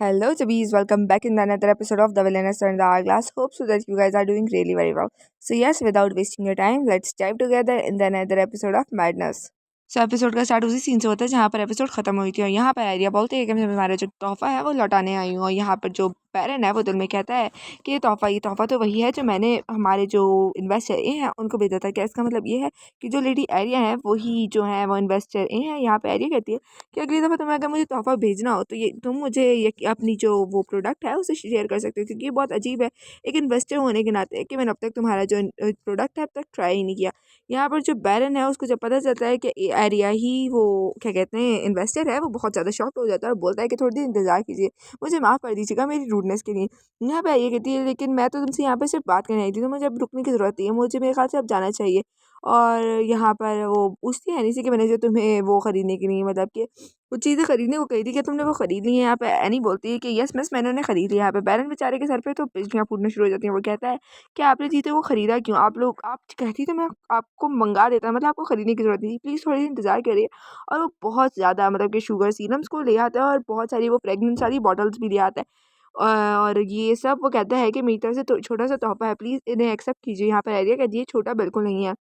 Hello, Jabbees. Welcome back in another episode of The Villainous and the Hourglass. Hope so that you guys are doing really very well. So, yes, without wasting your time, let's dive together in the another episode of Madness. So episode का start उसी scene से होता है जहाँ पर episode खत्म हुई थी और यहाँ पर आर्या बोलते हैं कि मैं हमारा जो तोहफा है वो लौटाने आई हूँ और यहाँ पर जो बैरन है वो दिल में कहता है कि ये तोहफा तो वही है जो मैंने हमारे जो इन्वेस्टर ए हैं उनको भेजा था। क्या इसका मतलब ये है कि जो लेडी आर्या है वही जो है वो इन्वेस्टर ए हैं। यहाँ पे आर्या कहती है कि अगली दफ़ा तुम्हें अगर मुझे तोहफा भेजना हो तो ये तुम मुझे ये अपनी जो वो प्रोडक्ट है उसे शेयर कर सकते हो, क्योंकि ये बहुत अजीब है एक इन्वेस्टर होने के नाते कि मैंने अब तक तुम्हारा जो प्रोडक्ट है अब तक ट्राई ही नहीं किया। यहाँ पर जो बैरन है उसको जब पता चलता है कि एरिया ही वो क्या कहते हैं इन्वेस्टर है, वो बहुत ज़्यादा शॉक हो जाता है और बोलता है कि थोड़ी देर इंतज़ार कीजिए, मुझे माफ़ कर दीजिएगा मेरी रूडनेस के लिए। यहाँ पे ये कहती है लेकिन मैं तो तुमसे यहाँ पे सिर्फ बात करने आई थी, तो मुझे अब रुकने की ज़रूरत नहीं है, मुझे मेरे ख्याल से अब जाना चाहिए। और यहाँ पर वो पूछती है एनी से कि मैंने जो तुम्हें वो ख़रीदने के लिए मतलब कि कुछ चीज़ें खरीदने को कही थी, क्या तुमने वो खरीद ली है? यहाँ पे एनी बोलती है कि यस मिस, मैंने उन्हें खरीद लिया। यहाँ पे बैरन बेचारे के सर पे तो बिजलियाँ फूटना शुरू हो जाती हैं। वो कहता है कि आपने जीते वो खरीदा क्यों? आप कहती तो मैं आपको मंगा देता, मतलब आपको खरीदने की ज़रूरत नहीं थी, प्लीज़ थोड़ी देर इंतज़ार करिए। और वो बहुत ज़्यादा मतलब कि शुगर सीरम्स को ले आता है और बहुत सारी वो प्रेग्नेंट सारी बॉटल्स भी ले आता है। और ये सब वो कहता है कि मेरी तरफ से तो छोटा-सा तोहफ़ा है, प्लीज़ इन्हें एक्सेप्ट कीजिए। यहाँ पर आइडिया कहती है छोटा बिल्कुल नहीं है।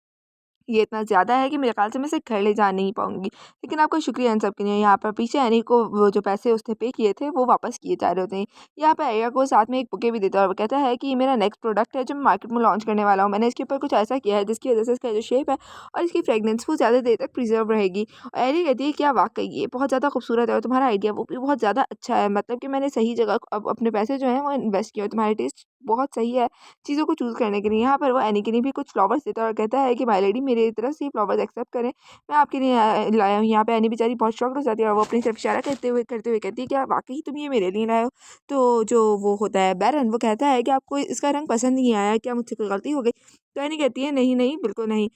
ये इतना ज़्यादा है कि मेरे ख़्याल से मैं इसे घर ले जा नहीं पाऊँगी। लेकिन आपका शुक्रिया इन सब के लिए। यहाँ पर पीछे एनी को वो जो पैसे उसने पे किए थे वो वापस किए जा रहे होते हैं। यहाँ पे आर्या को साथ में एक बुके भी देता है और वो कहता है कि ये मेरा नेक्स्ट प्रोडक्ट है जो मैं मार्केट में लॉन्च करने वाला हूँ। मैंने इसके ऊपर कुछ ऐसा किया है जिसकी वज़ह से इसका जो शेप है और इसकी फ्रेग्रेंस वो ज़्यादा देर तक प्रिज़र्व रहेगी। और आर्या कहती है क्या वाक़ई ये बहुत ज़्यादा खूबसूरत है और तुम्हारा आइडिया वो भी बहुत ज़्यादा अच्छा है। मतलब कि मैंने सही जगह अब अपने पैसे जो हैं वो इन्वेस्ट किए और तुम्हारा टेस्ट बहुत सही है चीज़ों को चूज़ करने के लिए। यहाँ पर वो एनी के लिए भी कुछ फ्लावर्स देता है और कहता है कि माय लेडी मेरी तरफ से ये फ्लावर्स एक्सेप्ट करें, मैं आपके लिए लाया हूँ। यहाँ पे एनी बेचारी बहुत शॉक्ड हो जाती है और वो अपनी तरफ इशारा करते हुए कहती है क्या वाक़ई तुम ये मेरे लिए लाए हो? तो जो वो होता है बैरन वो कहता है कि आपको इसका रंग पसंद नहीं आया, क्या मुझसे कोई गलती हो गई? तो एनी कहती है नहीं, नहीं, बिल्कुल नहीं।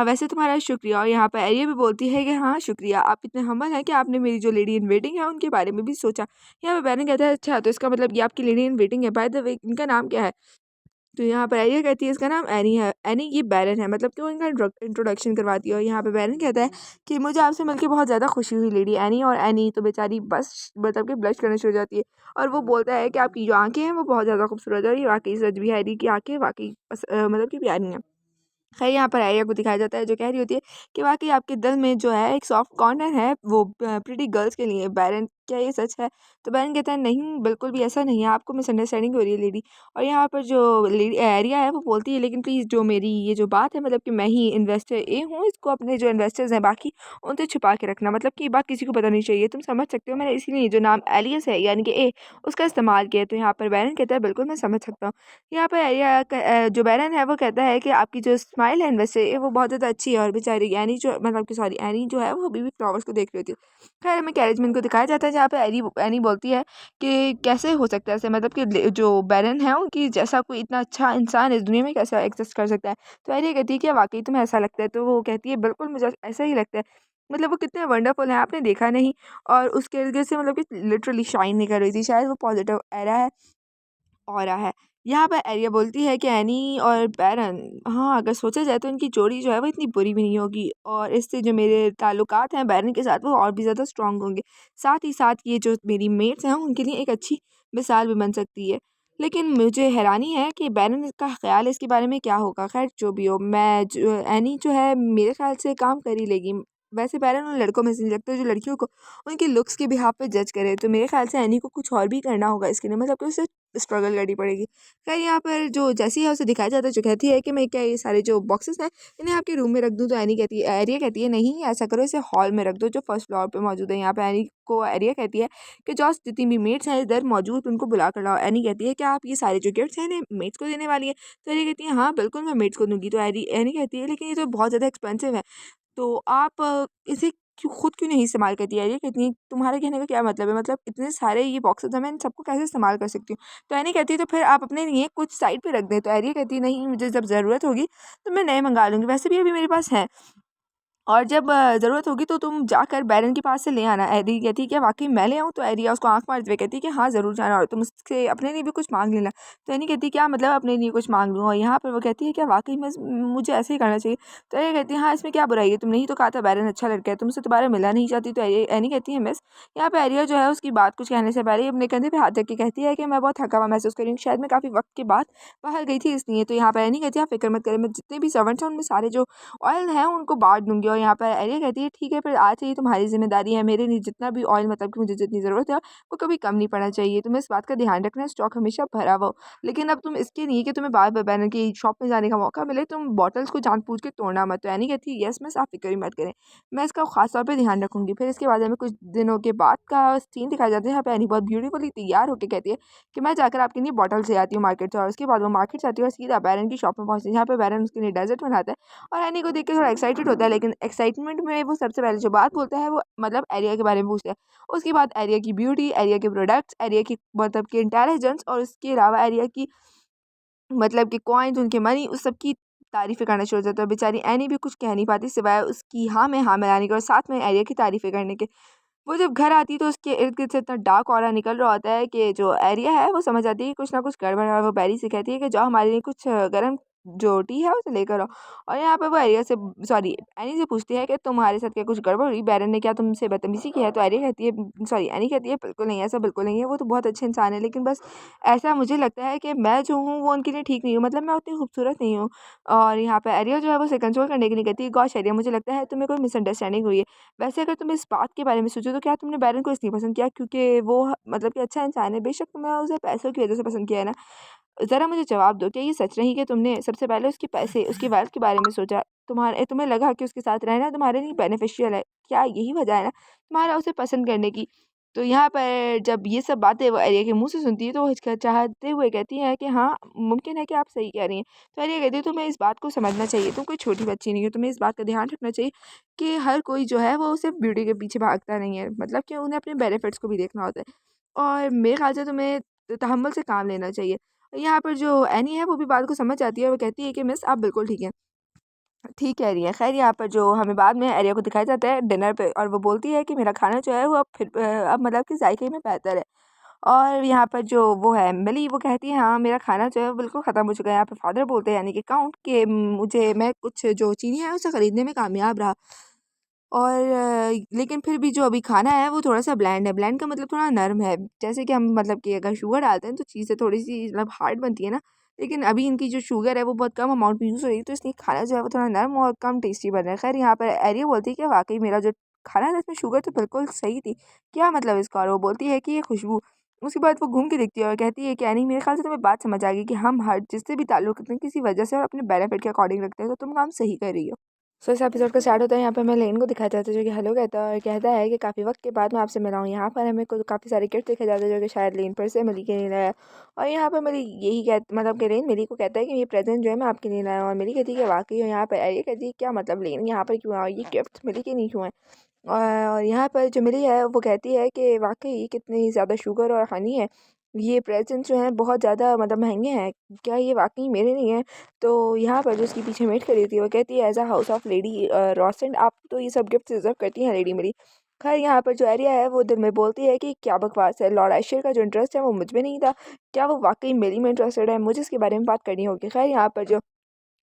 वैसे तुम्हारा शुक्रिया। और यहाँ पे एरिया भी बोलती है कि हाँ, शुक्रिया। आप इतने हम्बल हैं कि आपने मेरी जो लेडी इन वेटिंग है उनके बारे में भी सोचा। यहाँ पे बैरन कहता है अच्छा तो इसका मतलब ये आपकी लेडी इन वेटिंग है, बाय द वे इनका नाम क्या है? तो यहाँ पर आइडिया कहती है इसका नाम एनी है। एनी ये बैरन है, मतलब कि वो इनका इंट्रोडक्शन करवाती है और यहाँ पे बैरन कहता है कि मुझे आपसे मिलके बहुत ज़्यादा खुशी हुई लेडी एनी। और एनी तो बेचारी बस मतलब कि ब्लश करने शुरू हो जाती है और वो बोलता है कि आपकी जो आंखें हैं वो बहुत ज़्यादा खूबसूरत है और ये वाकई सच भी है, एनी की आंखें वाकई मतलब कि प्यारी हैं। खैर यहाँ पर आर्या को दिखाया जाता है जो कह रही होती है कि वाकई आपके दिल में जो है एक सॉफ्ट कॉर्नर है वो प्रिटी गर्ल्स के लिए। बैरन क्या ये सच है? तो बैरन कहता है नहीं बिल्कुल भी ऐसा नहीं है, आपको मिसअंडरस्टैंडिंग हो रही है लेडी। और यहाँ पर जो लेडी आर्या है वो बोलती है लेकिन प्लीज़ जो मेरी ये जो बात है मतलब कि मैं ही इन्वेस्टर ए हूँ, इसको अपने जो इन्वेस्टर्स हैं बाकी उनसे छुपा के रखना, मतलब कि ये बात किसी को पता नहीं चाहिए। तुम समझ सकते हो मैंने इसीलिए जो नाम एलियस है यानी कि ए उसका इस्तेमाल किया है। तो यहाँ पर बैरन कहता है बिल्कुल मैं समझ सकता हूँ। यहाँ पे जो बैरन है वो कहता है कि आपकी जो स्माइल है इन्वेस्टर ये वो बहुत ज़्यादा अच्छी है। और बेचारी एनी जो मतलब कि सॉरी एनी जो है वो अभी भी फ्लावर्स को देख रही होती है। खैर हमें कैरेजमैन को दिखाया जाता है जहाँ पे एनी एनी बोलती है कि कैसे हो सकता है ऐसे, मतलब कि जो बैरन है उनकी जैसा कोई इतना अच्छा इंसान इस दुनिया में कैसा एग्जिस्ट कर सकता है। तो एनी कहती है कि वाकई तुम्हें ऐसा लगता है? तो वो कहती है बिल्कुल मुझे ऐसा ही लगता है, मतलब वो कितने वंडरफुल हैं आपने देखा नहीं। और उसके इर्द गिर्द से मतलब कि लिटरली शाइन नहीं कर रही थी, शायद वो पॉजिटिव एरा है ऑरा है। यहाँ पर एरिया बोलती है कि एनी और बैरन हाँ, अगर सोचा जाए तो इनकी जोड़ी जो है वो इतनी बुरी भी नहीं होगी और इससे जो मेरे ताल्लुकात हैं बैरन के साथ वो और भी ज़्यादा स्ट्रॉन्ग होंगे। साथ ही साथ ये जो मेरी मेट्स हैं उनके लिए एक अच्छी मिसाल भी बन सकती है। लेकिन मुझे हैरानी है कि बैरन का ख़्याल इसके बारे में क्या होगा? ख़ैर जो भी हो, मैं जो एनी जो है मेरे ख़्याल से काम कर ही लेगी। वैसे बैरन उन लड़कों में से नहीं लगता जो लड़कियों को उनके लुक्स के बिहाफ़ पे जज करे। तो मेरे ख़्याल से एनी को कुछ और भी करना होगा इसके लिए, मतलब कि उसे स्ट्रगल करनी पड़ेगी। खैर यहाँ पर जो जैसी है उसे दिखाया जाता है जो कहती है कि मैं क्या ये सारे जो बॉक्सेस हैं इन्हें आपके रूम में रख दूँ? तो एनी कहती है एरिया कहती है नहीं ऐसा करो, इसे हॉल में रख दो जो फर्स्ट फ्लोर पे मौजूद है। यहाँ पे एनी को एरिया कहती है कि जो जितनी भी मेट्स हैं इधर मौजूद उनको बुला कर लाओ। एनी कहती है क्या आप ये सारे जो गिफ्ट्स हैं इन्हें मेट्स को देने वाली है? तो एरिया कहती है हाँ बिल्कुल मैं मेट्स को दूंगी। तो एनी कहती है लेकिन ये तो बहुत ज़्यादा एक्सपेंसिव है, तो आप इसे खुद क्यों नहीं इस्तेमाल करती है? ये कहती है तुम्हारे कहने का क्या मतलब है? मतलब इतने सारे ये बॉक्सेस हैं मैं इन सबको कैसे इस्तेमाल कर सकती हूँ? तो एनी कहती है तो फिर आप अपने लिए कुछ साइड पे रख दें। तो एरिया कहती है नहीं, मुझे जब ज़रूरत होगी तो मैं नए मंगा लूँगी, वैसे भी अभी मेरे पास हैं। और जब ज़रूरत होगी तो तुम जाकर बैरन के पास से ले आना। एरी कहती है क्या वाक़ई मैं ले आऊँ? तो एरिया उसको आँख मारते हुए कहती है कि हाँ, ज़रूर जाना और तुम उससे अपने लिए भी कुछ माँग लेना। तो एनी कहती है क्या मतलब अपने लिए कुछ माँग लूँ? और यहाँ पर वो कहती है क्या वाक़ई में मुझे ऐसे ही करना चाहिए? तो एरिया कहती है हाँ, इसमें क्या बुराई है? तुमने ही तो कहा था बैरन अच्छा लड़का है, तुमसे दोबारा मिलना नहीं चाहती। तो एनी कहती है मिस, यहाँ पे एरिया जो है उसकी बात कुछ कहने से पहले ही अपने कंधे पे हाथ रख के कहती है कि मैं बहुत थका हुआ महसूस कर रही हूँ, शायद मैं काफ़ी वक़्त के बाद बाहर गई थी इसलिए। तो यहाँ पे एनी कहती है आप फ़िक्र मत करें, मैं जितने भी सर्वेंट्स हैं उनमें सारे जो ऑयल है उनको बाँट दूँगी। और यहाँ पर एरिया कहती है ठीक है, फिर आज से ये तुम्हारी ज़िम्मेदारी है, मेरे लिए जितना भी ऑयल मतलब कि मुझे जितनी ज़रूरत है वो कभी कम नहीं पड़ना चाहिए। तुम्हें इस बात का ध्यान रखना है, स्टॉक हमेशा भरा हुआ हो। लेकिन अब तुम इसके लिए कि तुम्हें बार-बार बैनर की शॉप में जाने का मौका मिले, तुम बॉटल्स को जानबूझ के तोड़ना मत। तो एनी कहती है यस मिस, आप फ़िक्र ही मत करें, मैं इसका ख़ास तौर पे ध्यान रखूँगी। फिर इसके बाद हमें कुछ दिनों के बाद का सीन दिखाया जाता है। यहाँ पे एनी बहुत ब्यूटीफुली तैयार होके कहती है कि मैं जाकर आपके लिए बॉटल्स ले आती हूँ मार्केट से। और उसके बाद वो मार्केट से आती है और सीधा बैरन की शॉप में पहुँचती है, जहाँ पे बैरन उसके लिए डेज़र्ट बनाता है। और एनी को देख के थोड़ा एक्साइटेड होता है, लेकिन एक्साइटमेंट में वो सबसे पहले जो बात बोलता है वो मतलब एरिया के बारे में पूछता है। उसके बाद एरिया की ब्यूटी, एरिया के प्रोडक्ट्स, एरिया की मतलब की इंटेलिजेंस और उसके अलावा एरिया की मतलब कि कॉइन्स, उनके मनी, उस सब की तारीफ़ें करना शुरू हो जाता है। बेचारी एनी भी कुछ कह नहीं पाती सिवाय उसकी हाँ मिलाने के और साथ में एरिया की तारीफ़ें करने के। वो जब घर आती है तो उसके इर्द-गिर्द से इतना डार्क ऑरा निकल रहा होता है कि जो एरिया है वो समझ आती है कि कुछ ना कुछ गड़बड़ है। और वो बैरी से कहती है कि जाओ हमारे लिए कुछ गरम जो टी है उसे लेकर आओ। और यहाँ पे वो एरिया से सॉरी एनी से पूछती है कि तुम्हारे साथ क्या कुछ गड़बड़ हुई? बैरन ने क्या तुमसे बदतमीज़ी की है? तो एरिया कहती है सॉरी एनी कहती है बिल्कुल नहीं, ऐसा बिल्कुल नहीं है, वो तो बहुत अच्छे इंसान है, लेकिन बस ऐसा मुझे लगता है कि मैं जो हूँ वो उनके लिए ठीक नहीं हूँ, मतलब मैं उतनी खूबसूरत नहीं हूँ। और यहाँ पे एरिया जो है वो उसे कंसोल करने के लिए कहती है गॉश एरिया, मुझे लगता है तुम्हें कोई मिसअंडरस्टैंडिंग हुई है। वैसे अगर तुम इस बात के बारे में सोचो तो क्या तुमने बैरन को इसलिए पसंद किया क्योंकि वो मतलब कि अच्छा इंसान है? बेशक तुमने उसे पैसों की वज़ह से पसंद किया है ना। ज़रा मुझे जवाब दो, क्या ये सच नहीं कि तुमने सबसे पहले उसके पैसे, उसकी वेल्थ के बारे में सोचा? तुम्हें लगा कि उसके साथ रहना तुम्हारे लिए बेनिफिशियल है। क्या यही वजह है ना तुम्हारा उसे पसंद करने की? तो यहाँ पर जब ये सब बातें वो एरिया के मुँह से सुनती है तो वो हिचकिचाते हुए कहती है कि हाँ, मुमकिन है कि आप सही कह रही हैं। तो एरिया कहती है तुम्हें इस बात को समझना चाहिए, तुम कोई छोटी बच्ची नहीं हो, तुम्हें इस बात का ध्यान रखना चाहिए कि हर कोई जो है वो सिर्फ़ ब्यूटी के पीछे भागता नहीं है। मतलब कि उन्हें अपने बेनिफिट्स को भी देखना होता है। और मेरे ख़्याल से तुम्हें तहम्मुल से काम लेना चाहिए। यहाँ पर जो एनी है वो भी बात को समझ जाती है और वो कहती है कि मिस आप बिल्कुल ठीक हैं। ठीक कह रही हैं। ख़ैर यहाँ पर जो हमें बाद में एरिया को दिखाया जाता है डिनर पे, और वो बोलती है कि मेरा खाना जो है वो अब मतलब कि ज़ायक़े में बेहतर है। और यहाँ पर जो वो है मिली, वो कहती है हाँ, मेरा खाना जो है वो बिल्कुल ख़त्म हो चुका है। यहाँ पे फ़ादर बोलते हैं यानी कि काउंट कि मुझे मैं कुछ जो चीनी है उसे ख़रीदने में कामयाब रहा। और लेकिन फिर भी जो अभी खाना है वो थोड़ा-सा ब्लैंड है। ब्लैंड का मतलब थोड़ा नरम है। जैसे कि हम मतलब कि अगर शुगर डालते हैं तो चीज़ें थोड़ी-सी मतलब हार्ड बनती है ना। लेकिन अभी इनकी जो शुगर है वो बहुत कम अमाउंट में यूज़ हो रही है, तो इसलिए खाना जो है वो थोड़ा नरम और कम टेस्टी बन रहा है। ख़ैर यहाँ पर एरिया बोलती है कि वाक़ई मेरा जो खाना है ना इसमें शुगर तो बिल्कुल सही थी। क्या मतलब इसका? और वो बोलती है कि ये खुशबू। उसके बाद वो घूम के देखती है और कहती है कि यानी मेरे ख़्याल से तुम्हें बात समझ आ गई कि हम हर जिससे भी ताल्लुक़ रखते हैं किसी वजह से और अपने बेनिफिट के अकॉर्डिंग रखते हैं, तो तुम काम सही कर रही हो। सो इस एपिसोड का स्टार्ट होता है यहाँ पे हमें लेन को दिखाया जाता है जो कि हेलो कहता है और कहता है कि काफ़ी वक्त के बाद मैं आपसे मिला हूँ। यहाँ पर हमें को काफ़ी सारे गिफ्ट दिखे जाते हैं जो कि शायद लेन पर से मिली के लिए लाया। और यहाँ पर मिली यही मतलब कि लेन मिली को कहता है कि ये प्रेजेंट जो है मैं आपके लिए लाया हूँ। और मिली कहती है कि वाकई हो। यहाँ पर ये कहती है क्या मतलब लेन यहाँ पर क्यों आया, ये गिफ्ट मिली के नहीं क्यों है? और यहाँ पर जो मिली है वो कहती है कि वाक़ई कितनी ज़्यादा शुगर और हनी है। ये प्रेज़ेंट्स जो हैं बहुत ज़्यादा मतलब महँगे हैं। क्या ये वाक़ई मेरे नहीं हैं? तो यहाँ पर जो उसके पीछे मेड खड़ी होती है वो कहती है as a house of lady रोसेंट आप तो ये सब गिफ्ट डिज़र्व करती हैं लेडी मेरी। ख़ैर यहाँ पर जो एरिया है वो दिल में बोलती है कि क्या बकवास है, लॉर्ड आयशर का जो इंटरेस्ट है वो मुझ में नहीं था। क्या वो वाक़ई मेरी में इंटरेस्टेड है? मुझे इसके बारे में बात करनी होगी। ख़ैर यहाँ पर जो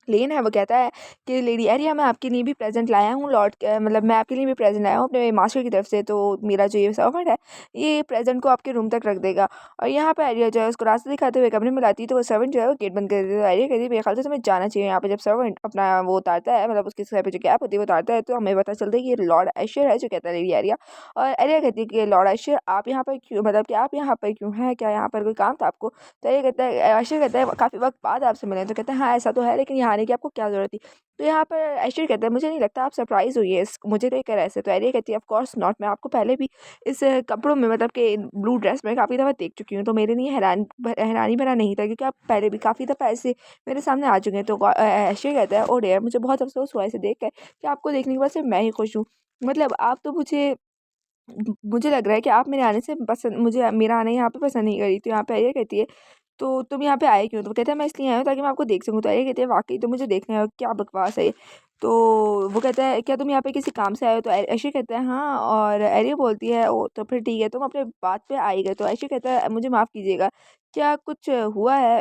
लेन है वो कहता है कि लेडी एरिया मैं आपके लिए भी प्रेज़ेंट लाया हूँ मतलब मैं आपके लिए भी प्रेज़ेंट लाया हूँ अपने मास्टर की तरफ से, तो मेरा जो ये सर्वेंट है ये प्रेज़ेंट को आपके रूम तक रख देगा। और यहाँ पे एरिया जो है उसको रास्ता दिखाते हुए कमरे में लाती है तो वो सर्वेंट जो है वो गेट बंद कर देता है। तो एरिया कहती है मेरे ख्याल से तुम्हें जाना चाहिए। यहाँ पे जब सर्वेंट अपना वो उतारता है मतलब उसके सर पे जो कैप होती है वो उतारता है तो हमें पता चलता है कि ये लॉर्ड एशर है जो कहता है लेडी एरिया। और एरिया कहती है कि लॉर्ड एशर आप यहाँ पर क्यों, मतलब कि आप यहाँ पर क्यों हैं, क्या यहाँ पर कोई काम था आपको? तो ये कहता है एशर कहता है काफ़ी वक्त बाद आपसे मिले। तो कहता है हाँ ऐसा तो है, लेकिन यहाँ आने की आपको क्या ज़रूरत थी? तो यहाँ पर ऐश्वर्या कहता है मुझे नहीं लगता आप सरप्राइज़ हुई है इस मुझे देखकर ऐसे। तो एरिया कहती है ऑफ कोर्स नॉट, मैं आपको पहले भी इस कपड़ों में मतलब कि ब्लू ड्रेस में काफ़ी दफ़ा देख चुकी हूँ, तो मेरे लिए हैरानी भरा नहीं था क्योंकि आप पहले भी काफ़ी दफ़ा ऐसे मेरे सामने आ चुके हैं। तो ऐश्वर्या कहता है ओह डियर मुझे बहुत अफ़सोस हुआ इसे देख कर कि आपको देखने के बाद सिर्फ मैं ही खुश हूँ। मतलब आप तो मुझे लग रहा है कि आप मेरे आने से पसंद मुझे मेरा आना यहाँ पे पसंद नहीं करी। तो यहाँ पे एरिया कहती है तो तुम यहाँ पे आए क्यों? तो वो कहता है मैं इसलिए आया हूँ ताकि मैं आपको देख सकूँ। तो एरिया कहती है वाक़ई तो मुझे देखना है, क्या बकवास है ये। तो वो कहता है क्या तुम यहाँ पे किसी काम से आए हो? तो ऐशे कहता है हाँ, और एरिया बोलती है ओ तो फिर ठीक है तुम अपने बात पे आ ही गए। तो ऐशे कहता है मुझे माफ़ कीजिएगा, क्या कुछ हुआ है?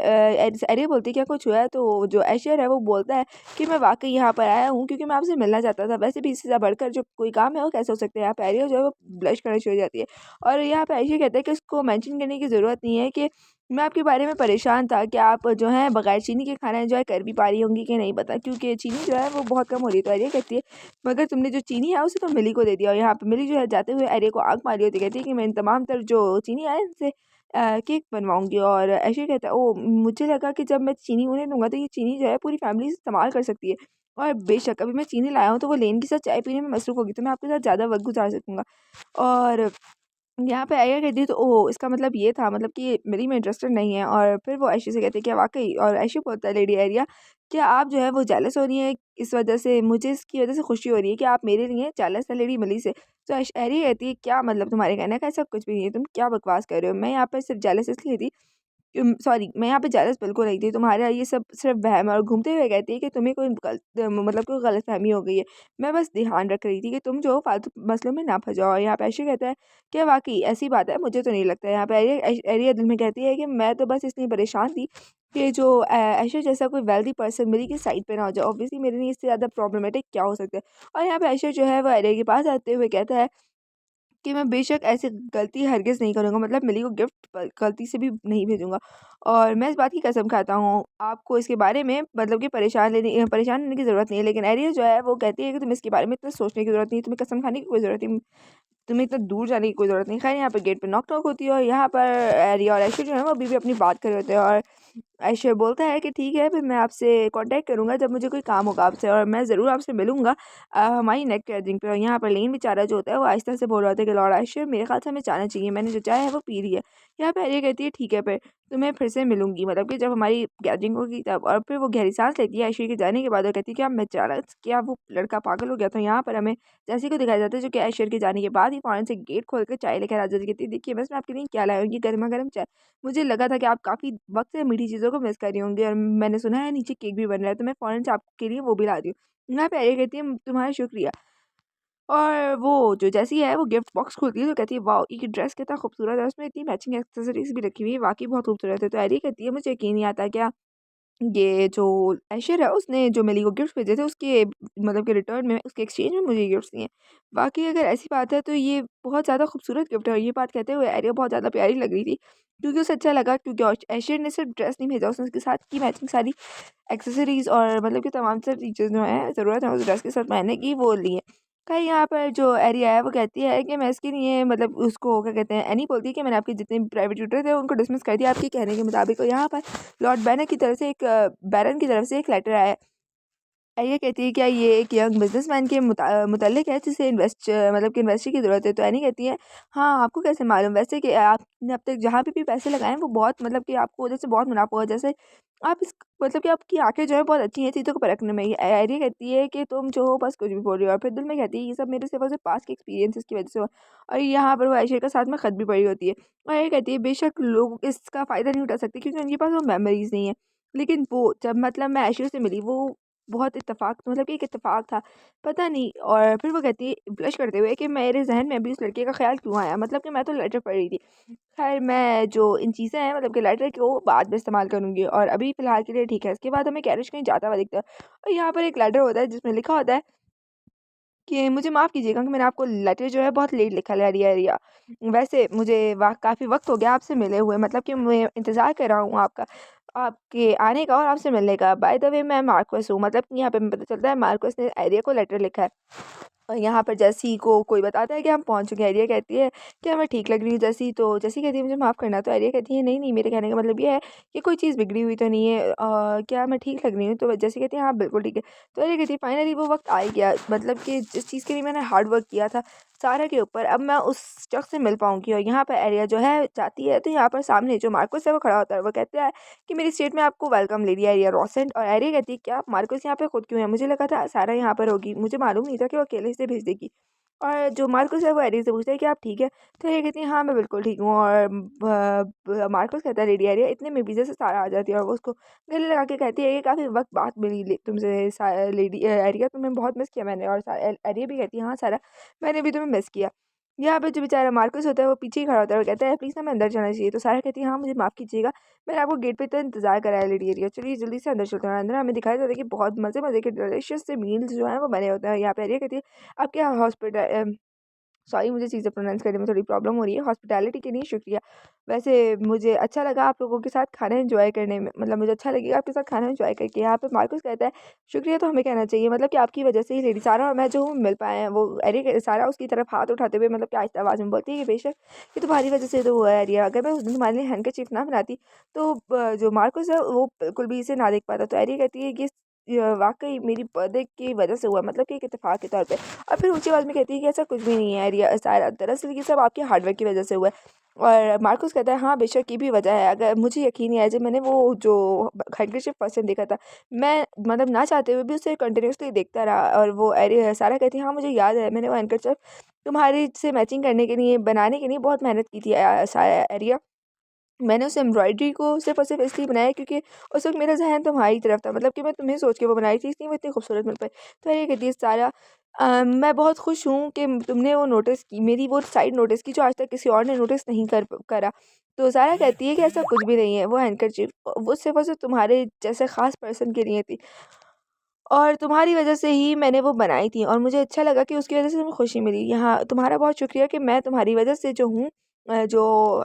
एरिया बोलती है क्या कुछ हुआ है? तो जो ऐशर है वो बोलता है कि मैं वाक़ई यहाँ पर आया हूँ क्योंकि मैं आपसे मिलना चाहता था। वैसे भी इससे बढ़कर जो कोई काम है वो कैसे हो सकता है? यहाँ पे एरिया जो है वो ब्लश करना शुरू हो जाती है। और यहाँ पे ऐशे कहता है कि उसको मेंशन करने की ज़रूरत नहीं है कि मैं आपके बारे में परेशान था कि आप जो है बगैर चीनी के खाना एंजॉय कर भी पा रही होंगी कि नहीं पता, क्योंकि चीनी जो है वो बहुत कम हो रही है। तो आर्या कहती है मगर तुमने जो चीनी है उसे तो मिली को दे दिया। और यहाँ पे मिली जो है जाते हुए आर्या को आंख मारी होती कहती है कि मैं इन तमाम तर जो चीनी है इनसे केक बनवाऊंगी। और ऐसे कहता है ओ मुझे लगा कि जब मैं चीनी उन्हें दूंगा तो ये चीनी जो है पूरी फैमिली इस्तेमाल कर सकती है, और बेशक अभी मैं चीनी लाया हूँ तो वो लेन के साथ चाय पीने में मसरूफ होगी, तो मैं आपके साथ ज़्यादा वक्त गुजार सकूंगा। और यहाँ पे आया कहती है तो ओह! इसका मतलब ये था, मतलब कि मेरी में इंटरेस्टेड नहीं है। और फिर वो ऐशी से कहती है क्या वाक़ई? और ऐशी बोलता है लेडी एरिया, क्या आप जो है वो जेलस हो रही हैं इस वजह से? मुझे इसकी वजह से खुशी हो रही है कि आप मेरे लिए जेलस है लेडी मिली से। तो एरिया कहती है क्या मतलब तुम्हारे कहने का? ऐसा कुछ भी नहीं है, तुम क्या बकवास कर रहे हो? मैं यहाँ पे सिर्फ़ जेलस इसलिए थी सॉरी मैं यहाँ पे जेलस बिल्कुल नहीं थी, तुम्हारा ये सब सिर्फ वहम है। और घूमते हुए कहती है कि तुम्हें कोई मतलब कोई गलतफहमी हो गई है, मैं बस ध्यान रख रही थी कि तुम जो फालतू मसलों में ना फंसाओ। और यहाँ पे ऐसे कहता है क्या वाकई ऐसी बात है? मुझे तो नहीं लगता है। यहाँ पे एरिया दिल में कहती है कि मैं तो बस इसलिए परेशान थी कि जो ऐशा जैसा कोई वेल्दी पर्सन मेरी की साइड पे ना हो जाए। ऑब्वियसली मेरे लिए इससे ज़्यादा प्रॉब्लमेटिक क्या हो सकता है। और यहाँ पे ऐशा जो है वो एरिया के पास आते हुए कहता है कि मैं बेशक ऐसी गलती हरगिज़ नहीं करूँगा, मतलब मिली को गिफ्ट गलती से भी नहीं भेजूँगा। और मैं इस बात की कसम खाता हूँ, आपको इसके बारे में मतलब कि परेशान होने की ज़रूरत नहीं है। लेकिन एरिया जो है वो कहती है कि तुम्हें इसके बारे में इतना सोचने की ज़रूरत नहीं है, तुम्हें कसम खाने की कोई ज़रूरत नहीं, तुम्हें इतना दूर जाने की कोई ज़रूरत नहीं। ख़ैर यहाँ पे गेट पे नॉक-टॉक होती है और यहाँ पर एरिया और ऐशा जो है वो अभी भी अपनी बात कर रहे होते हैं। और ऐशा बोलता है कि ठीक है फिर मैं आपसे कॉन्टैक्ट करूँगा जब मुझे कोई काम होगा आपसे, और मैं ज़रूर आपसे मिलूँगा हमारी नेक्स्ट गैदरिंग पे। और यहाँ पर लेन बेचारा जो होता है वो आहिस्ता से बोल रहा होता है कि लॉर्ड ऐशर मेरे ख़्याल से हमें जाना चाहिए, मैंने जो चाहा है वो पी ली है। यहाँ पे एरिया कहती है ठीक है फिर तुम्हें फिर से मिलूँगी, मतलब कि जब हमारी गैदरिंग होगी तब। और फिर वो गहरी साँस लेती है ऐशर के जाने के बाद और कहती है कि अब मैं चाह क्या वो लड़का पागल हो गया था? यहाँ पर हमें जैसे को दिखाया जाता है जो कि ऐशर के जाने के बाद ही फ़ौरन से गेट खोल कर चाय लेकर आ जाती है। कहती है देखिए बस मैं आपके लिए क्या लाया हूँ, ये गरमा-गरम चाय। मुझे लगा था कि आप काफ़ी वक़्त से मीठी चीज़ों को मिस कर रही होंगी, और मैंने सुना है नीचे केक भी बन रहा है, तो मैं फ़ौरन से आपके लिए वो भी ला दी हूँ। यहाँ पे आर्या कहती है तुम्हारा शुक्रिया। और वो जो जैसी है वो गिफ्ट बॉक्स खोलती है तो कहती है वाओ! ये ड्रेस कितना खूबसूरत है, उसमें इतनी मैचिंग एक्सेसरीज़ भी रखी हुई है, वाक़ई बहुत खूबसूरत है। तो आर्या कहती है मुझे यकीन नहीं आता क्या ये जो ऐशर है उसने जो मिली को गिफ्ट्स भेजे थे उसके मतलब के रिटर्न में उसके एक्सचेंज में मुझे गिफ्ट्स दिए हैं। बाकी अगर ऐसी बात है तो ये बहुत ज़्यादा खूबसूरत गिफ्ट है। और ये बात कहते हुए एरिया बहुत ज़्यादा प्यारी लग रही थी क्योंकि उसे अच्छा लगा, क्योंकि ऐशर ने सिर्फ ड्रेस नहीं भेजा, उसने उसके साथ की मैचिंग सारी एक्सेसरीज़ और मतलब कि तमाम सारी चीज़ें जो हैं ज़रूरत है उस ड्रेस के साथ पहनने की वो ली हैं। खैर यहाँ पर जो एरिया है वो कहती है कि मैं इसके लिए मतलब उसको क्या कहते हैं एनी बोलती है कि मैंने आपके जितने भी प्राइवेट ट्यूटर थे उनको डिसमिस कर दिया आपके कहने के मुताबिक। और यहाँ पर लॉर्ड बैनर की तरफ से एक बैरन की तरफ से एक लेटर आया है। ये कहती है क्या ये एक यंग बिजनेसमैन के मुतालिक है जिसे मतलब कि इन्वेस्टर की ज़रूरत है। तो एनी कहती है हाँ आपको कैसे मालूम? वैसे कि आपने अब तक जहाँ पे भी पैसे लगाए हैं वो बहुत मतलब कि आपको उधर से बहुत मुनाफा हुआ, जैसे आप इस मतलब कि आपकी आंखें जो है बहुत अच्छी हैं चीज़ों को परखने में। एरिया कहती है कि तुम जो हो बस कुछ भी बोल रही हो। और फिर दिल में कहती है ये सब मेरे सिर्फ और सिर्फ पास के एक्सपीरियंसेस की वजह से हुआ। और यहाँ पर वो ऐशर का साथ में खत भी पड़ी होती है। और ये कहती है बेशक लोग इसका फ़ायदा नहीं उठा सकते क्योंकि उनके पास वो मेमोरीज नहीं है, लेकिन वो जब मतलब मैं ऐशर से मिली वो बहुत इत्तेफ़ाक मतलब कि एक इत्तेफ़ाक था, पता नहीं। और फिर वो कहती है ब्लश करते हुए कि मेरे ज़हन में अभी उस लड़के का ख़्याल क्यों आया? मतलब कि मैं तो लेटर पढ़ रही थी। ख़ैर मैं जो इन चीज़ें हैं मतलब कि लेटर को बाद में इस्तेमाल करूँगी, और अभी फ़िलहाल के लिए ठीक है। इसके बाद हमें कैरिज कहीं जाता हुआ दिखता है और यहाँ पर एक लेटर होता है जिसमें लिखा होता है कि मुझे माफ़ कीजिएगा कि मैंने आपको लेटर जो है बहुत लेट लिखा है रिया। वैसे मुझे काफ़ी वक़्त हो गया आपसे मिले हुए, मतलब कि मैं इंतज़ार कर रहा हूँ आपका आपके आने का और आपसे मिलने का। बाय द वे मैं मार्क्वेस हूँ, मतलब कि यहाँ पे हमें पता चलता है मार्क्वेस ने एरिया को लेटर लिखा है। और यहाँ पर जैसी को कोई बताता है कि हम पहुँच चुके हैं, एरिया कहती है क्या मैं ठीक लग रही हूँ जैसी? तो जैसी कहती है मुझे माफ़ करना। तो एरिया कहती है नहीं, नहीं, मेरे कहने का मतलब ये है कि कोई चीज़ बिगड़ी हुई तो नहीं है, क्या मैं ठीक लग रही हूँ? तो जैसी कहती है हाँ, बिल्कुल ठीक है। तो एरिया कहती है फाइनली वो वक़्त आ ही गया, मतलब कि जिस चीज़ के लिए मैंने हार्ड वर्क किया था सारा के ऊपर, अब मैं उस शख़्स से मिल पाऊँगी। और यहाँ पर एरिया जो है जाती है तो यहाँ पर सामने जो मार्कस है वो खड़ा होता है। वो कहता है कि मेरी स्टेट में आपको वेलकम लेडी एरिया रोसेंट। और एरिया कहती है क्या मार्कस यहाँ पे खुद क्यों है? मुझे लगा था सारा यहाँ पर होगी, मुझे मालूम नहीं था कि वो अकेले से भेज देगी। और जो मार्कस है वो एरिया से पूछता है कि आप ठीक है? तो ये कहती है हाँ मैं बिल्कुल ठीक हूँ। और मार्कस कहता है लेडी एरिया, इतने में पीछे से सारा आ जाती है और वो उसको गले लगा के कहती है ये काफ़ी वक्त बाद मिली तुमसे लेडी एरिया, तुम्हें बहुत मिस किया मैंने। और एरिया भी कहती है हाँ सारा, मैंने भी तुम्हें मिस किया। यहाँ पे जो बेचारा मार्कस होता है वो पीछे ही खड़ा होता है और कहता है प्लीज़ ना मैं अंदर जाना चाहिए। तो सारा कहती है हाँ मुझे माफ़ कीजिएगा, मैंने आपको गेट पे इतना इंतजार कराया लेडी एरिया, चलिए जल्दी से अंदर चलते हैं। अंदर हमें दिखाया जाता है कि बहुत मज़े मज़े के डिलीशियस से मील्स जो हैं वो बने होते हैं। यहाँ पे एरिया कहती है आपके हॉस्पिटल सॉरी मुझे चीज़ें प्रोनाउंस करने में थोड़ी प्रॉब्लम हो रही है, हॉस्पिटैलिटी के लिए शुक्रिया। वैसे मुझे अच्छा लगा आप लोगों के साथ खाना एन्जॉय करने में, मतलब मुझे अच्छा लगेगा आपके साथ खाना एन्जॉय करके। यहाँ पे मार्कस कहता है शुक्रिया तो हमें कहना चाहिए, मतलब कि आपकी वजह से ही लेडी सारा और मैं जो हूँ मिल पाए हैं। वो अरे सारा उसकी तरफ हाथ उठाते हुए मतलब कि आहिस्ता आवाज़ में बोलती है कि बेशक ये तुम्हारी वजह से तो हुआ है एरिया, अगर मैं उस दिन तुम्हारे लिए हैंडकरचीफ ना बनाती तो जो मार्कस है वो बिल्कुल भी इसे ना देख पाता। तो एरिया कहती है कि वाक़ई मेरी बर्थडे की वजह से हुआ, मतलब कि एक इत्तेफ़ाक के तौर पे। और फिर ऊँची आवाज़ में कहती है कि ऐसा कुछ भी नहीं है रिया सारा, दरअसल ये सब आपके हार्डवर्क की वजह से हुआ है। और मार्कस कहता है हाँ बेशक ये भी वजह है, अगर मुझे यकीन नहीं आया जब मैंने वो जो हैंडकरचिप पर्सन देखा था, मैं मतलब ना चाहते हुए भी उसे कंटिन्यूअसली देखता रहा। और वो एरिया सारा कहती है हाँ मुझे याद है मैंने वो हैंडकरचिप तुम्हारी से मैचिंग करने के लिए बनाने के लिए बहुत मेहनत की थी। सारा एरिया मैंने उस एम्ब्रॉयडरी को सिर्फ़ और सिर्फ़ इसलिए बनाया क्योंकि उस वक़्त मेरा ज़हन तुम्हारी तरफ था, मतलब कि मैं तुम्हें सोच के वो बनाई थी, इसलिए वो इतनी खूबसूरत मिल पाई। तो ये कहती है सारा मैं बहुत खुश हूँ कि तुमने वो नोटिस की, मेरी वो साइड नोटिस की जो आज तक किसी और ने नोटिस नहीं करा। तो ज़ारा कहती है कि ऐसा कुछ भी नहीं है, वो हैंडकरचिप वो सिर्फ़ और सिर्फ़ तुम्हारे जैसे ख़ास पर्सन के लिए थी और तुम्हारी वज़ह से ही मैंने वो बनाई थी और मुझे अच्छा लगा कि उसकी वज़ह से तुम्हें खुशी मिली। यहाँ तुम्हारा बहुत शुक्रिया कि मैं तुम्हारी वज़ह से जो हूँ जो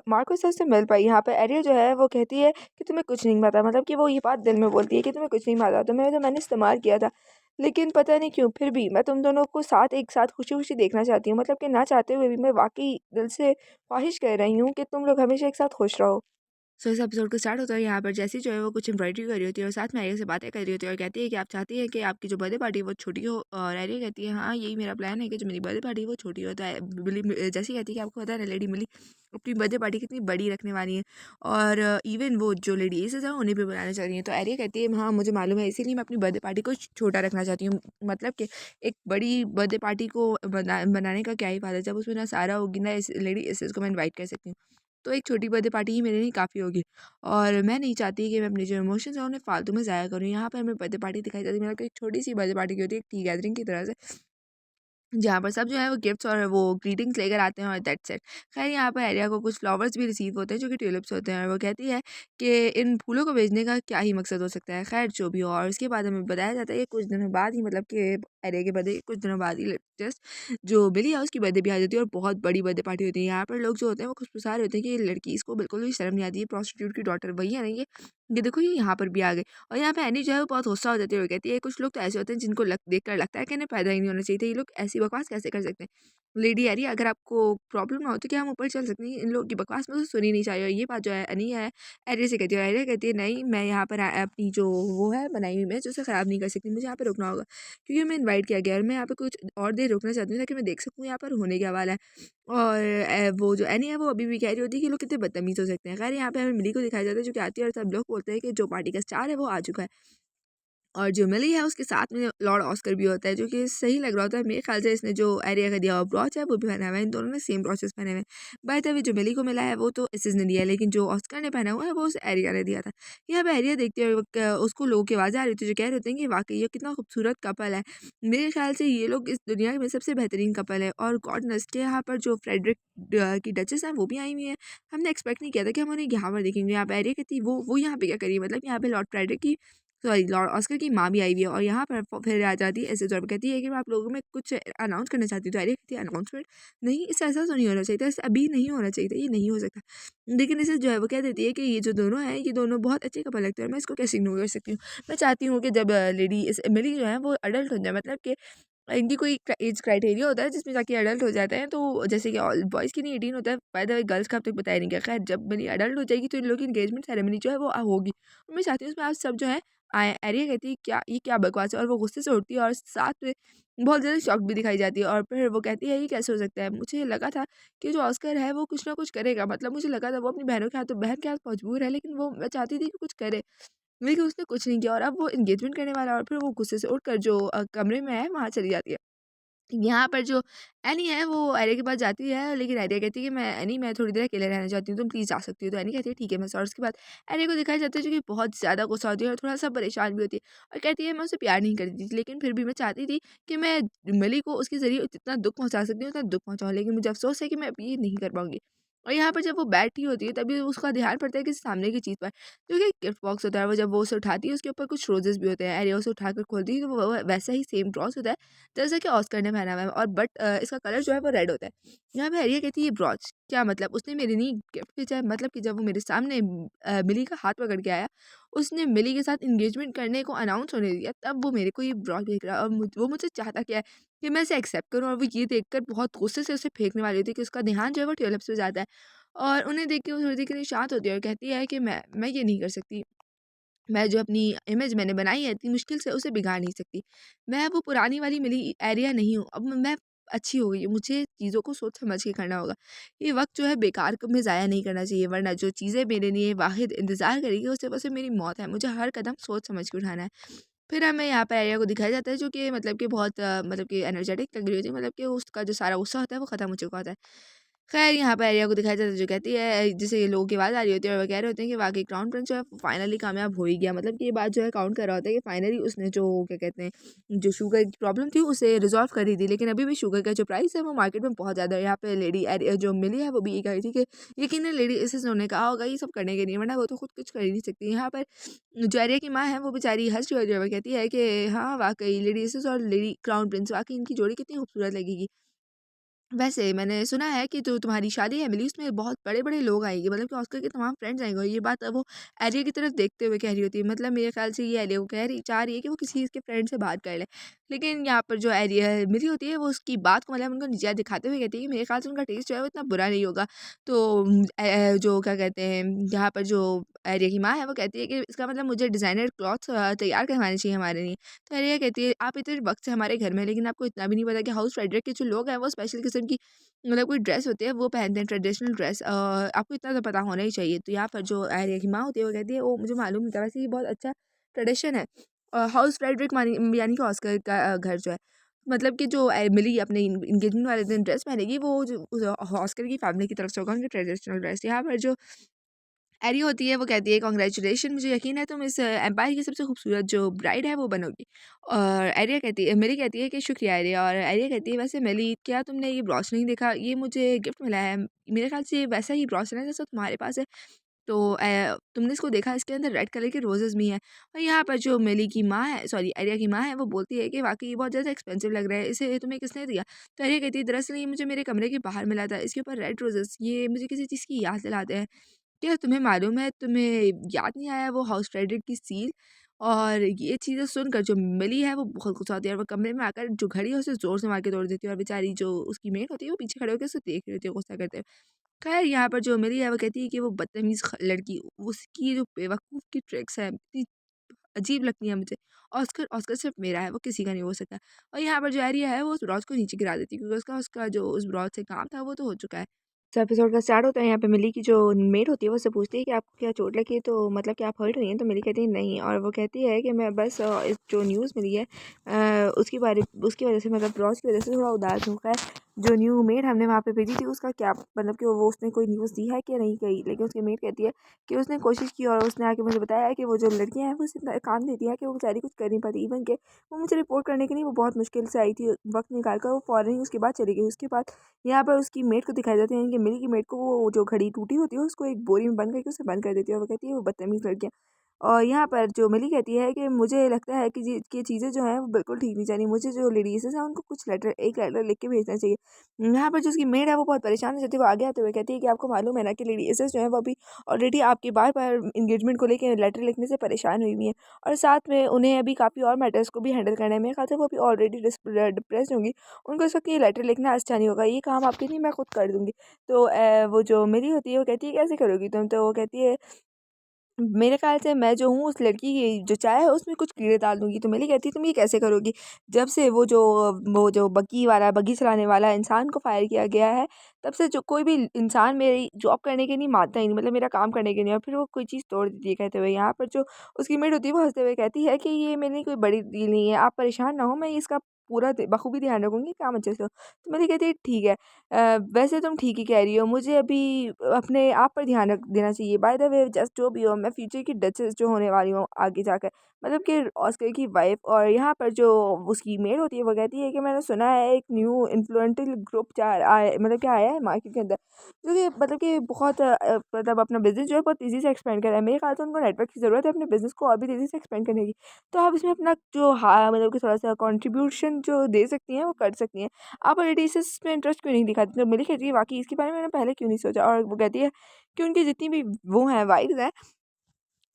मार्कस है उससे मिल पाई। यहाँ पे एरिया जो है वो कहती है कि तुम्हें कुछ नहीं पता, मतलब कि वो ये बात दिल में बोलती है कि तुम्हें कुछ नहीं पता, तुम्हें जो मैंने इस्तेमाल किया था। लेकिन पता नहीं क्यों फिर भी मैं तुम दोनों को साथ एक साथ खुशी-खुशी देखना चाहती हूँ, मतलब कि ना चाहते हुए भी मैं वाक़ई दिल से ख़्वाहिश कर रही हूँ कि तुम लोग हमेशा एक साथ खुश रहो। सो इस एपिसोड को स्टार्ट होता है यहाँ पर जैसी जो है वो कुछ एम्ब्रॉयडरी कर रही होती है और साथ में आर्या से बातें कर रही होती है और कहती है कि आप चाहती हैं कि आपकी जो बर्थडे पार्टी है वो छोटी हो। और आर्या कहती है हाँ यही मेरा प्लान है कि जो मेरी बर्थडे पार्टी है वो छोटी हो। तो जैसी कहती है कि आपको पता है ना लेडी मिली अपनी बर्थडे पार्टी कितनी बड़ी रखने वाली है और इवन वो जो लेडी एसेस है उन्हें भी बुलाना चाह रही है। तो आर्या कहती है हाँ मुझे मालूम है, इसीलिए मैं अपनी बर्थडे पार्टी को छोटा रखना चाहती हूँ। मतलब कि एक बड़ी बर्थडे पार्टी को बनाने का क्या ही फायदा जब उसमें ना सारा होगी ना इस लेडी एसेस को मैं इन्वाइट कर सकती हूँ। तो एक छोटी बर्थडे पार्टी ही मेरे लिए काफ़ी होगी और मैं नहीं चाहती कि मैं अपने जो इमोशंस हैं उन्हें फालतू में ज़ाया करूँ। यहाँ पर हमें बर्थडे पार्टी दिखाई जाती है, मतलब कि एक छोटी-सी बर्थडे पार्टी की होती है, एक टी गैदरिंग की तरह से। जहाँ पर सब जो है वो गिफ्ट्स और वो ग्रीटिंग्स लेकर आते हैं और दैट्स इट। ख़ैर यहाँ पर आर्या को कुछ फ्लावर्स भी रिसीव होते हैं जो कि ट्यूलिप्स होते हैं और वो कहती है कि इन फूलों को भेजने का क्या ही मकसद हो सकता है। ख़ैर जो भी हो और उसके बाद हमें बताया जाता है कि कुछ दिनों बाद ही, मतलब कि आर्या के बर्थडे के कुछ दिनों बाद ही जस्ट जो मिली है उसकी बर्थडे भी आ जाती है और बहुत बड़ी बर्थडे पार्टी होती है। यहाँ पर लोग जो होते हैं वो खुशनुसार होते हैं कि ये लड़की, इसको बिल्कुल भी शर्म नहीं आती है, प्रोस्टिट्यूट की डॉटर वही है ना ये देखो ये यहाँ पर भी आ गई। और यहाँ पे एनी जो है वो बहुत गुस्सा हो जाती है और कहती है कुछ लोग तो ऐसे होते हैं जिनको देखकर लगता है कि इन्हें पैदा ही नहीं होना चाहिए था, ये लोग ऐसी बकवास कैसे कर सकते हैं। लेडी एरी अगर आपको प्रॉब्लम ना हो तो क्या हम ऊपर चल सकते हैं, इन लोगों की बकवास में तो सुनी नहीं चाहिए। और ये बात जो है अनी है एरिया से कहती है, एरिया कहती है नहीं मैं यहाँ पर अपनी जो वो है बनाई हुई मैं जो उसे ख़राब नहीं कर सकती, मुझे यहाँ पे रुकना होगा क्योंकि मैं इन्वाइट किया गया और मैं यहाँ पे कुछ और देर रुकना चाहती हूँ ताकि मैं देख सकूँ यहाँ पर होने क्या वाला है। और वो जो एनी है वो अभी भी कह रही होती है कि लोग कितने बदतमीज़ हो सकते हैं। खैर यहाँ पे हमें मिली को दिखाया जाता है जो कि आती है और सब लोग बोलते हैं कि जो पार्टी का स्टार है वो आ चुका है। और जो मिली है उसके साथ में लॉर्ड ऑस्कर भी होता है जो कि सही लग रहा होता है। मेरे ख्याल से इसने जो एरिया का दिया हुआ ब्रॉच है वो भी पहना हुआ है, इन दोनों ने सेम ब्रॉचेस पहने हुए हैं। बाय द वे जो मिली को मिला है वो तो इसिस ने दिया है, लेकिन जो ऑस्कर ने पहना हुआ है वो उस एरिया ने दिया था। यहाँ पे एरिया देखते वक्त उसको लोगों की आवाज़ें आ रही थी जो कह रहे होते हैं कि वाकई ये कितना खूबसूरत कपल है। मेरे ख्याल से ये लोग इस दुनिया में सबसे बेहतरीन कपल है। और गॉड नस्ट के यहाँ पर जो फ्रेडरिक की डचेस हैं वो भी आई हुई हैं। हमने एक्सपेक्ट नहीं किया था कि हम उन्हें यहाँ पर देखेंगे। यहाँ पे एरिया कहती वो यहाँ पे क्या करी, मतलब यहाँ पे लॉर्ड फ्रेडरिक की सॉरी लॉर्ड ऑस्कर की माँ भी आई हुई है। और यहाँ पर फिर आ जाती है ऐसे तौर पर कहती है कि मैं आप लोगों में कुछ अनाउंस करना चाहती हूँ। तो अरे कहती है अनाउंसमेंट नहीं, इससे ऐसा तो नहीं होना चाहिए था, इससे अभी नहीं होना चाहिए था, ये नहीं हो सकता। लेकिन इसे जो है वो कह देती है कि ये जो दोनों हैं ये दोनों बहुत अच्छे कपल लगते हैं, मैं इसको कैसे इग्नोर कर सकती हूँ। मैं चाहती हूँ कि जब लेडी इस मिली जो है वो अडल्ट हो जाए, मतलब कि इनकी कोई एज क्राइटेरिया होता है जिसमें जाके अडल्ट हो जाते हैं। तो जैसे कि ऑल बॉयज़ के लिए 18 होता है, बाय द वे गर्ल्स का अब तक बताया नहीं गया। खैर जब मेरी अडल्ट हो जाएगी तो इन लोगों की एंगेजमेंट सेरेमनी जो है वो होगी। और मैं चाहती हूँ उसमें आप सब जो है आएँ। एरिया कहती है क्या ये क्या बकवास है, और वो गुस्से से उठती है और साथ में बहुत ज़्यादा शॉक्ड भी दिखाई जाती है। और फिर वो कहती है ये कैसे हो सकता है? मुझे लगा था कि जो ऑस्कर है वो कुछ ना कुछ करेगा, मतलब मुझे लगा था वो अपनी बहनों के हाथों बहन के हाथ मजबूर है, लेकिन वो मैं चाहती थी कि कुछ करे। लेकिन उसने कुछ नहीं किया और अब वो एंगेजमेंट करने वाला है और फिर वो गुस्से से उठकर जो कमरे में है वहाँ चली जाती है। यहाँ पर जो एनी है वो आर्या के पास जाती है, लेकिन आर्या कहती है कि मैं थोड़ी देर अकेले रहना चाहती हूँ, तुम प्लीज़ जा सकती हो। तो एनी कहती है ठीक है मैं, और उसके बाद आर्या को दिखाया जाता है जो कि बहुत ज़्यादा गुस्सा होती है और थोड़ा-सा परेशान भी होती है और कहती है मैं उससे प्यार नहीं करती थी, लेकिन फिर भी मैं चाहती थी कि मैं मिली को उसके ज़रिए जितना दुःख पहुँचा सकती हूँ उतना दुःख पहुँचाऊँ, लेकिन मुझे अफ़सोस है कि मैं अब ये नहीं कर पाऊँगी। और यहाँ पर जब वो बैठी होती है तभी उसका ध्यान पड़ता है किसी सामने की चीज़ पर, जो कि गिफ्ट बॉक्स होता है। वो जब वो उसे उठाती है उसके ऊपर कुछ रोज़ेज़ भी होते हैं। आर्या उसे उठाकर खोलती है तो वो वैसा ही सेम ब्रॉच होता है जैसा कि ऑस्कर ने पहना हुआ है, और बट इसका कलर जो है वो रेड होता है। यहाँ पे आर्या कहती है ये ब्रॉच क्या मतलब? उसने मेरे लिए गिफ्ट भेजा है, मतलब कि जब वो मेरे सामने मिली का हाथ पकड़ के आया, उसने मिली के साथ एंगेजमेंट करने को अनाउंस होने दिया, तब वो मेरे को ये ब्रॉच भेज रहा है और वो मुझसे चाहता क्या है कि मैं इसे एक्सेप्ट करूँ, और वो ये देखकर बहुत गुस्से से उसे फेंकने वाली होती है कि उसका ध्यान जो है वो ट्यूलिप्स पे जाता है। और उन्हें देख के वो थोड़ी देर के लिए शांत होती है और कहती है कि मैं ये नहीं कर सकती। मैं जो अपनी इमेज मैंने बनाई है इतनी मुश्किल से, उसे बिगाड़ नहीं सकती। मैं वो पुरानी वाली मिली एरिया नहीं हूँ, अब मैं अच्छी हो गई हूँ, मुझे चीज़ों को सोच समझ के करना होगा। ये वक़्त जो है बेकार क में ज़ाया नहीं करना चाहिए, वरना जो चीज़ें मेरे लिए वाहिद इंतज़ार करेगी वो सिर्फ़ और सिर्फ़ मेरी मौत है। मुझे हर कदम सोच समझ के उठाना है। फिर हमें यहाँ पे आर्या को दिखाया जाता है जो कि मतलब कि बहुत मतलब कि एनर्जेटिक लग रही होती है, मतलब कि उसका जो सारा गुस्सा होता है वो ख़त्म हो चुका होता है। खैर यहाँ पे आर्या को दिखाया जाता है जो कहती है, जैसे ये लोगों की आवाज़ आ रही होती है और वो कह रहे होते हैं कि वाक़ई क्राउन प्रिंस जो है फाइनली कामयाब हो ही गया। मतलब कि ये बात जो है काउंट कर रहा होता है कि फाइनली उसने जो क्या कहते हैं, जो शुगर की प्रॉब्लम थी उसे रिज़ॉल्व कर ही दी। लेकिन अभी भी शुगर का जो प्राइस है वो मार्केट में बहुत ज़्यादा है। यहाँ पे लेडी आर्या जो मिली है वो भी ये कह रही थी कि यकीनन लेडी इसे उन्होंने कहा होगा ये सब करने के लिए, वरना वो तो खुद कुछ कर ही नहीं सकती। यहाँ पर जो आर्या की माँ है वो बेचारी हँस रही होती है और कहती है कि हाँ, वाक़ई लेडी इसेस और लेडी क्राउन प्रिंस वाक़ई इनकी जोड़ी कितनी खूबसूरत लगेगी। वैसे मैंने सुना है कि जो तुम्हारी शादी है एमिली उसमें बहुत बड़े-बड़े लोग आएँगे, मतलब कि ऑस्कर के तमाम फ्रेंड्स आएँगे, और ये बात वो एरिया की तरफ देखते हुए कह रही होती है। मतलब मेरे ख़्याल से ये एरिया को चाह रही है कि वो किसी इसके फ्रेंड से बात कर ले। लेकिन यहाँ पर जो एरिया मिली होती है वो उसकी बात को मतलब उनको नीचा दिखाते हुए कहती है कि मेरे ख़्याल से उनका टेस्ट जो है वो इतना बुरा नहीं होगा। तो जो क्या कहते हैं, यहाँ पर जो एरिया की माँ है वो कहती है कि इसका मतलब मुझे डिज़ाइनर क्लॉथ्स तैयार करवाने चाहिए हमारे लिए। तो आर्या कहती है आप इतने वक़्त से हमारे घर में हैं, लेकिन आपको इतना भी नहीं पता कि हाउस फ्रेडरिक के जो लोग हैं वो स्पेशल किस्म की मतलब कोई ड्रेस होती है वो पहनते हैं, ट्रेडिशनल ड्रेस। आपको इतना तो पता होना ही चाहिए। तो यहाँ पर जो आर्या की माँ होती है वो कहती है ओ मुझे मालूम नहीं था, वैसे ये बहुत अच्छा ट्रेडिशन है। हाउस फ्रेडरिक मानी यानी कि ऑस्कर का घर जो है, मतलब कि जो मिली अपने एंगेजमेंट वाले दिन ड्रेस पहनेगी वो जो ऑस्कर की फैमिली की तरफ से होगा उनकी ट्रेडिशनल ड्रेस। यहाँ पर जो एरी होती है वो कहती है कांग्रेचुलेशन, मुझे यकीन है तुम इस एम्पायर की सबसे खूबसूरत जो ब्राइड है वो बनोगी। और एरिया कहती है, मेरी कहती है कि शुक्रिया एरिया, और एरिया कहती है वैसे मेली क्या तुमने ये ब्रॉच नहीं देखा, ये मुझे गिफ्ट मिला है, मेरे ख्याल से ये वैसा ही ब्रॉच है ना जैसा तुम्हारे पास है। तो तुमने इसको देखा, इसके अंदर रेड कलर के रोजेज़ भी हैं। और यहाँ पर जो मेली की माँ है, सॉरी एरिया की माँ है, वो बोलती है कि वाक़ई ये बहुत ज़्यादा एक्सपेंसिव लग रहा है, इसे तुम्हें किसने दिया? तो एरिया कहती है दरअसल ये मुझे मेरे कमरे के बाहर मिला था, इसके ऊपर रेड रोजेज़ ये मुझे किसी चीज़ की याद दिलाते हैं। क्या तुम्हें मालूम है, तुम्हें याद नहीं आया वो हाउस फ्रेडरिक की सील? और ये चीज़ें सुनकर जो मिली है वो बहुत गुस्सा होती है और वो कमरे में आकर जो घड़ी है उसे ज़ोर से मार के तोड़ देती है, और बेचारी जो उसकी मेड होती है वो पीछे खड़े होकर उसे देख रही होती है गुस्सा करते हुए। खैर यहाँ पर जो मिली है वो कहती है कि वो बदतमीज़ लड़की, उसकी जो बेवकूफ़ की ट्रिक्स है इतनी अजीब लगती है मुझे। ऑस्कर ऑस्कर सिर्फ मेरा है, वो किसी का नहीं हो सकता। और यहाँ पर जो एरिया है वो उस ब्रॉच को नीचे गिरा देती है, क्योंकि उसका उसका जो उस ब्रॉच से काम था वो तो हो चुका है। तो एपिसोड का स्टार्ट होता है, यहाँ पे मिली की जो मेड होती है वो उससे पूछती है कि आपको क्या चोट लगी, तो मतलब कि आप हर्ट हुई हैं? तो मिली कहती है नहीं, और वो कहती है कि मैं बस इस जो न्यूज़ मिली है उसकी वजह से, मतलब ब्रॉच की वजह से थोड़ा उदास हूँ। खैर जो न्यू मेड हमने वहाँ पे भेजी थी उसका क्या मतलब कि वो उसने कोई न्यूज़ दी है कि नहीं कही, लेकिन उसकी मेड कहती है कि उसने कोशिश की और उसने आके मुझे बताया है कि वो जो लड़कियाँ हैं वो इतना काम देती हैं कि वो बेचारी कुछ कर नहीं पाती। इवन कि वो मुझे रिपोर्ट करने के लिए वो बहुत मुश्किल से आई थी, वक्त निकाल कर वो फ़ौरन ही उसके बाद चली गई। उसके बाद यहाँ पर उसकी मेड को दिखाया जाता है कि मिली की मेड को वो जो घड़ी टूटी होती है उसको एक बोरी में बंद करके उसे बंद कर देती है, और वो कहती है वो बदतमीज़ लड़कियाँ। और यहाँ पर जो मिली कहती है कि मुझे लगता है कि ये चीज़ें जो हैं वो बिल्कुल ठीक नहीं जा रही, मुझे जो लेडीज़ हैं उनको कुछ एक लेटर लिख के भेजना चाहिए। यहाँ पर जो उसकी मेड है वो बहुत परेशान हो जाती है, वो आगे आते हुए कहती है कि आपको मालूम है ना कि लेडी एसेस जो है वो अभी ऑलरेडी आपकी बार-बार एंगेजमेंट को लेके लेटर लिखने से परेशान हुई हुई हैं, और साथ में उन्हें अभी काफ़ी और मैटर्स को भी हैंडल करना है। मेरे ख़्याल से वो अभी ऑलरेडी डिप्रेस्ड होंगी, उनको इस वक़्त ये लेटर लिखना अच्छा नहीं होगा, ये काम आपके लिए मैं खुद कर दूँगी। तो वो जो मिली होती है वो कहती है कैसे करोगी तुम? तो वो कहती है मेरे ख़्याल से मैं जो हूँ उस लड़की की जो चाय है उसमें कुछ कीड़े डाल दूँगी। तो मिली कहती है तुम ये कैसे करोगी? जब से वो जो बग्गी चलाने वाला इंसान को फायर किया गया है, तब से जो कोई भी इंसान मेरी जॉब करने के लिए मानता ही नहीं, मतलब मेरा काम करने के लिए, और फिर वो कोई चीज़ तोड़ देती है कहते हुए। यहाँ पर जो उसकी मेड होती है वो हँसते हुए कहती है कि ये मेरे लिए कोई बड़ी डील नहीं है, आप परेशान ना हो, मैं इसका पूरा बखूबी ध्यान रखूँगी, काम अच्छे से हो। तो मेरी कहती है ठीक है, वैसे तुम ठीक ही कह रही हो, मुझे अभी अपने आप पर ध्यान रख देना चाहिए। बाय द वे जस्ट जो भी हो, मैं फ्यूचर की डचेस जो होने वाली हूँ आगे जाकर, मतलब कि ऑस्कर की वाइफ। और यहाँ पर जो उसकी मेड होती है वो कहती है कि मैंने सुना है एक न्यू इन्फ्लुएंशियल ग्रुप मतलब क्या आया है मार्केट के अंदर, जो कि मतलब कि बहुत मतलब अपना बिजनेस जो है बहुत तेज़ी से एक्सपेंड कर रहा है। मेरे ख्याल से उनको नेटवर्क की ज़रूरत है अपने बिजनेस को और भी तेज़ी से एक्सपेंड करने की। तो आप इसमें अपना जो मतलब कि थोड़ा सा कंट्रीब्यूशन जो दे सकती हैं वो कर सकती हैं। आप ऑलरेडी इसमें इंटरेस्ट क्यों नहीं दिखाती? तो मिली कहती है वाकई इसके बारे में मैंने पहले क्यों नहीं सोचा। और वो कहती है कि उनकी जितनी भी वो हैं वाइफ्स हैं,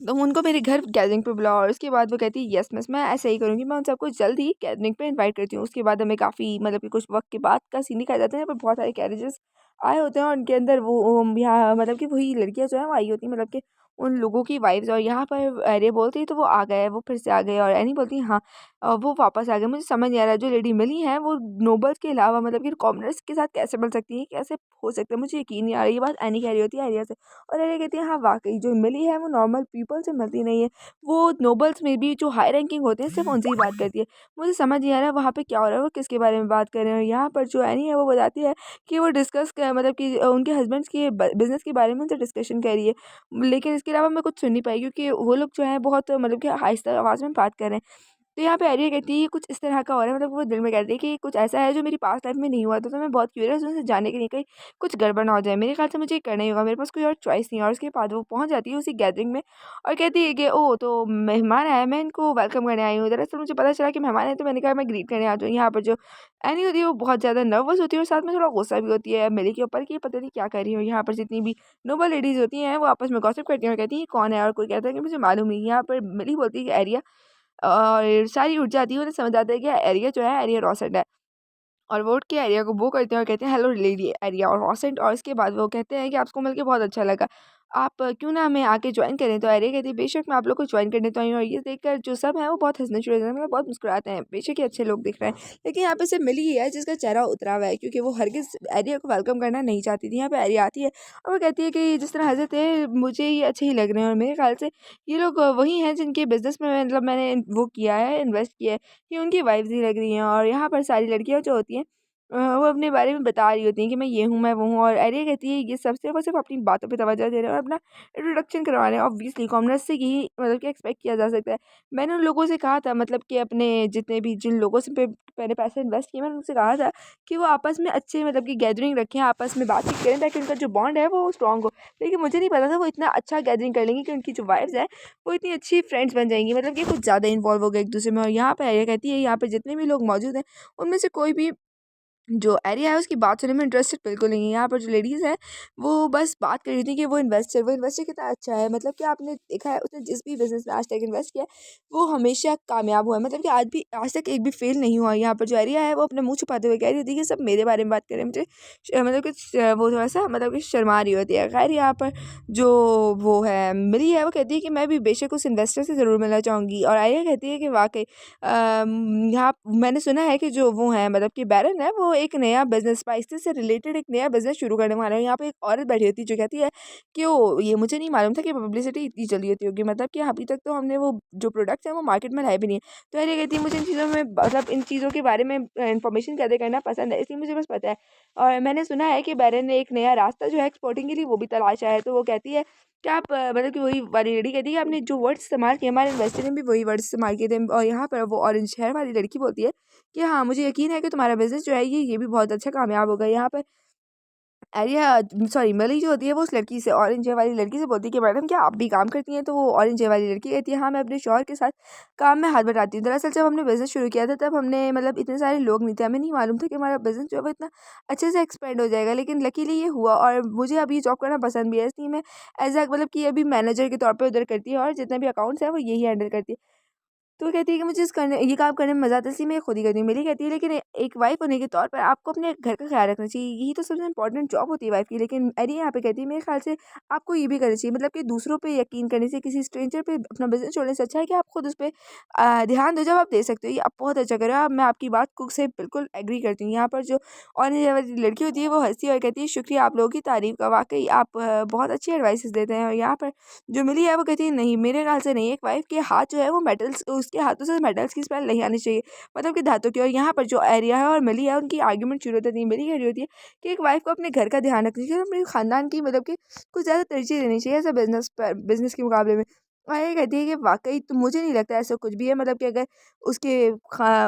तो उनको मेरे घर गैदरिंग पे बुलाओ। और उसके बाद वो कहती है यस मिस, मैं ऐसे ही करूँगी, मैं उन सबको जल्द ही गैदरिंग पे इनवाइट करती हूँ। उसके बाद हमें काफ़ी मतलब कि कुछ वक्त के बाद का सीन दिखाया जाता है, यहाँ पर बहुत सारे कैरेजेस आए होते हैं और उनके अंदर वो यहाँ मतलब कि वही लड़कियाँ जो है वो आई होती हैं, मतलब कि उन लोगों की वाइफ्स। और यहाँ पर एरिया बोलती है तो वो आ गए, वो फिर से आ गए। और एनी बोलती है हाँ, वो वापस आ गए। मुझे समझ नहीं आ रहा जो लेडी मिली है वो नोबल्स के अलावा मतलब कि कॉमनर्स के साथ कैसे मिल सकती है, कैसे हो सकता है, मुझे यकीन नहीं आ रहा। ये बात एनी कह रही होती है एरिया से। और एरिया कहती है हाँ वाकई जो मिली है वो नॉर्मल पीपल से मिलती नहीं है, वो नोबल्स में भी जो हाई रैंकिंग होते हैं सिर्फ उनसे ही बात करती है। मुझे समझ नहीं आ रहा वहाँ पे क्या हो रहा है, वो किसके बारे में बात कर रहे हैं। यहाँ पर जो एनी है वो बताती है कि वो डिस्कस कर मतलब कि उनके हस्बैंड्स के बिजनेस के बारे में उनसे डिस्कशन कर रही है। लेकिन इसके अलावा मैं कुछ सुन नहीं पाई क्योंकि वो लोग जो है बहुत मतलब कि आहिस्ता आवाज़ में बात कर रहे हैं। तो यहाँ पे आर्या कहती है ये कुछ इस तरह का हो रहा है, मतलब वो दिल में कहती है कि कुछ ऐसा है जो मेरी पास्ट लाइफ में नहीं हुआ था। तो मैं बहुत क्यूरियस हूँ उसे जानने के लिए, कहीं कुछ गड़बड़ ना हो जाए। मेरे ख्याल से मुझे ये करना ही होगा, मेरे पास कोई और चॉइस नहीं है। और उसके बाद वो पहुँच जाती है उसी गैदरिंग में और कहती है कि ओह तो मेहमान आया, मैं इनको वेलकम करने आई हूँ। दरअसल मुझे पता चला कि मेहमान है तो मैंने कहा मैं ग्रीट करने आ जाऊँ। यहाँ पर जो एनी होती है वो बहुत ज़्यादा नर्वस होती है और साथ में थोड़ा गुस्सा भी होती है मिली के ऊपर कि पता नहीं क्या कर रही हो। यहाँ पर जितनी भी नोबल लेडीज़ होती हैं वो आपस में गॉसिप करती हैं और कहती हैं ये कौन है, और कोई कहता है कि मुझे मालूम नहीं। यहाँ पर मिली बोलती है कि एरिया, और सारी उठ जाती है। उन्हें समझ आता है कि एरिया जो है एरिया रॉसेट है। और वो उठ के एरिया को वो करते हैं और कहते हैं हेलो लेडी एरिया और रॉसेंट। और इसके बाद वो कहते हैं कि आपको मिलके बहुत अच्छा लगा, आप क्यों ना हमें आके ज्वाइन करें। तो एरिया कहती है बेशक मैं आप लोग को ज्वाइन करने तो आई हूँ। और ये देखकर जो सब है वो बहुत हंसने शुरू हो जाते हैं, मतलब बहुत मुस्कुराते हैं, बेशक ये अच्छे लोग दिख रहे हैं। लेकिन यहाँ पे सिर्फ मिली ही है जिसका चेहरा उतरा हुआ है क्योंकि वो हरगिज एरिया को वेलकम करना नहीं चाहती थी। यहाँ पे एरिया आती है और वो कहती है कि जिस तरह हंसे थे मुझे ये अच्छे ही लग रहे हैं। और मेरे ख्याल से ये लोग वही हैं जिनके बिजनेस में मतलब मैंने वो किया है, इन्वेस्ट किया है। ये उनकी वाइफ्स ही लग रही हैं। और यहाँ पर सारी लड़कियाँ जो होती हैं वो अपने बारे में बता रही होती हैं कि मैं ये हूँ, मैं वो हूँ। और एरिया कहती है ये सब सिर्फ़ और सिर्फ़ अपनी बातों पे तवज्जो दे रहे हैं और अपना इंट्रोडक्शन करवा रहे हैं। ऑब्वियसली कॉमनर्स से यही मतलब कि एक्सपेक्ट किया जा सकता है। मैंने उन लोगों से कहा था मतलब कि अपने जितने भी जिन लोगों से मैंने पैसे इन्वेस्ट किए, मैंने उनसे कहा था कि वो आपस में अच्छे मतलब कि गैदरिंग रखें, आपस में बातचीत करें ताकि उनका जो बॉन्ड है वो स्ट्रॉन्ग हो। लेकिन मुझे नहीं पता था वो इतना अच्छा गैदरिंग कर लेंगी कि उनकी जो वाइफ्स हैं वो इतनी अच्छी फ्रेंड्स बन जाएँगी, मतलब कि कुछ ज़्यादा इन्वॉल्व हो गए एक-दूसरे में। और यहाँ पे एरिया कहती है यहाँ पे जितने भी लोग मौजूद हैं उनमें से कोई भी जो एरिया है उसकी बात सुनने में इंटरेस्टेड बिल्कुल नहीं है। यहाँ पर जो लेडीज़ हैं वो बस बात कर रही थी कि वो इन्वेस्टर कितना अच्छा है, मतलब कि आपने देखा है उसने जिस भी बिज़नेस में आज तक इन्वेस्ट किया है वो हमेशा कामयाब हुआ है, मतलब कि आज तक एक भी फेल नहीं हुआ। यहाँ पर जो एरिया है वो अपना मुँह छुपाते हुए कह रही होती है कि सब मेरे बारे में बात कर रहे हैं। मुझे मतलब कि वो थोड़ा-सा मतलब कि शर्मा रही होती है। ख़ैर यहाँ पर जो वो है मिली है वो कहती है कि मैं भी बेशक उस इन्वेस्टर से ज़रूर मिलना चाहूँगी। और आर्या कहती है कि वाक़ई यहाँ मैंने सुना है कि जो वो हैं मतलब कि बैरन है वो एक नया बिज़नेस स्पाइसेस से रिलेटेड एक नया बिज़नेस शुरू करने वाला है। यहाँ पे एक औरत बैठी होती है जो कहती है कि ओह! ये मुझे नहीं मालूम था कि पब्लिसिटी इतनी जल्दी होती होगी, मतलब कि अभी तक तो हमने वो जो प्रोडक्ट्स हैं वो मार्केट में लाए भी नहीं है। तो आर्या कहती है मुझे इन चीज़ों में मतलब इन चीज़ों के बारे में इन्फॉर्मेशन गैदर करना पसंद है, इसलिए मुझे बस पता है। और मैंने सुना है कि बैरन ने एक नया रास्ता जो है एक्सपोर्टिंग के लिए वो भी तलाशा है। तो वो कहती है क्या आप मतलब कि वही वाली लेडी कहती है कि आपने जो वर्ड्स इस्तेमाल किए हमारे इन्वेस्टर ने भी वही वर्ड्स इस्तेमाल किए थे। और यहाँ पर वो ऑरेंज हेयर वाली लड़की बोलती है कि हाँ, मुझे यकीन है कि तुम्हारा बिज़नेस जो है ये भी बहुत अच्छा कामयाब होगा। यहाँ पर एरिया सॉरी मिली जो होती है वो उस लड़की से ऑरेंज हेयर वाली लड़की से बोलती है कि मैडम क्या आप भी काम करती हैं? तो वो ऑरेंज हेयर वाली लड़की कहती है हाँ, मैं अपने शौहर के साथ काम में हाथ बटाती हूँ। दरअसल जब हमने बिज़नेस शुरू किया था तब हमने मतलब इतने सारे लोग नहीं थे, हमें नहीं मालूम था कि हमारा बिज़नेस जो है वो इतना अच्छे से एक्सपेंड हो जाएगा। लेकिन लकीली ये हुआ और मुझे अब ये जॉब करना पसंद भी है, इसलिए मैं एज़ अ मतलब कि अभी मैनेजर के तौर पे उधर करती है और जितने भी अकाउंट्स हैं वो यही हैंडल करती है। तो वो कहती है कि मुझे ये काम करने में मज़ा आता है इसलिए मैं खुद ही करती हूँ। मेरी कहती है लेकिन एक वाइफ़ होने के तौर पर आपको अपने घर का ख़्याल रखना चाहिए। यही तो सबसे इम्पोर्टेंट जॉब होती है वाइफ़ की। लेकिन एडी यहाँ पे कहती है मेरे ख़्याल से आपको ये भी करना चाहिए, मतलब कि दूसरों पे यकीन करने से, किसी स्ट्रेंजर पे अपना बिज़नेस छोड़ने से अच्छा है कि आप खुद उस पे ध्यान दो। जब आप दे सकते हो ये आप बहुत अच्छा कर रहे हो। मैं आपकी बात को से बिल्कुल एग्री करती हूँ। यहाँ पर जो ऑरेंज वाली लड़की होती है वो हँसती है और कहती है शुक्रिया आप लोगों की तारीफ़ का, वाक़ई आप बहुत अच्छी एडवाइसेज़ देते हैं। और यहाँ पर जो मिली है वो कहती है नहीं, मेरे ख़्याल से नहीं, एक वाइफ़ के हाथ जो है वो मेटल्स उसके हाथों से मेटल्स की स्मेल नहीं आनी चाहिए, मतलब कि धातु की। और यहाँ पर जो एरिया है और मिली है उनकी आर्ग्यूमेंट शुरू होती है। मिली कह रही होती है कि एक वाइफ को अपने घर का ध्यान रखना चाहिए, अपने खानदान की मतलब कि कुछ ज़्यादा तरजीह देनी चाहिए ऐसा बिजनेस के मुकाबले में। और ये कहती है कि वाकई तो मुझे नहीं लगता ऐसा कुछ भी है, मतलब कि अगर उसके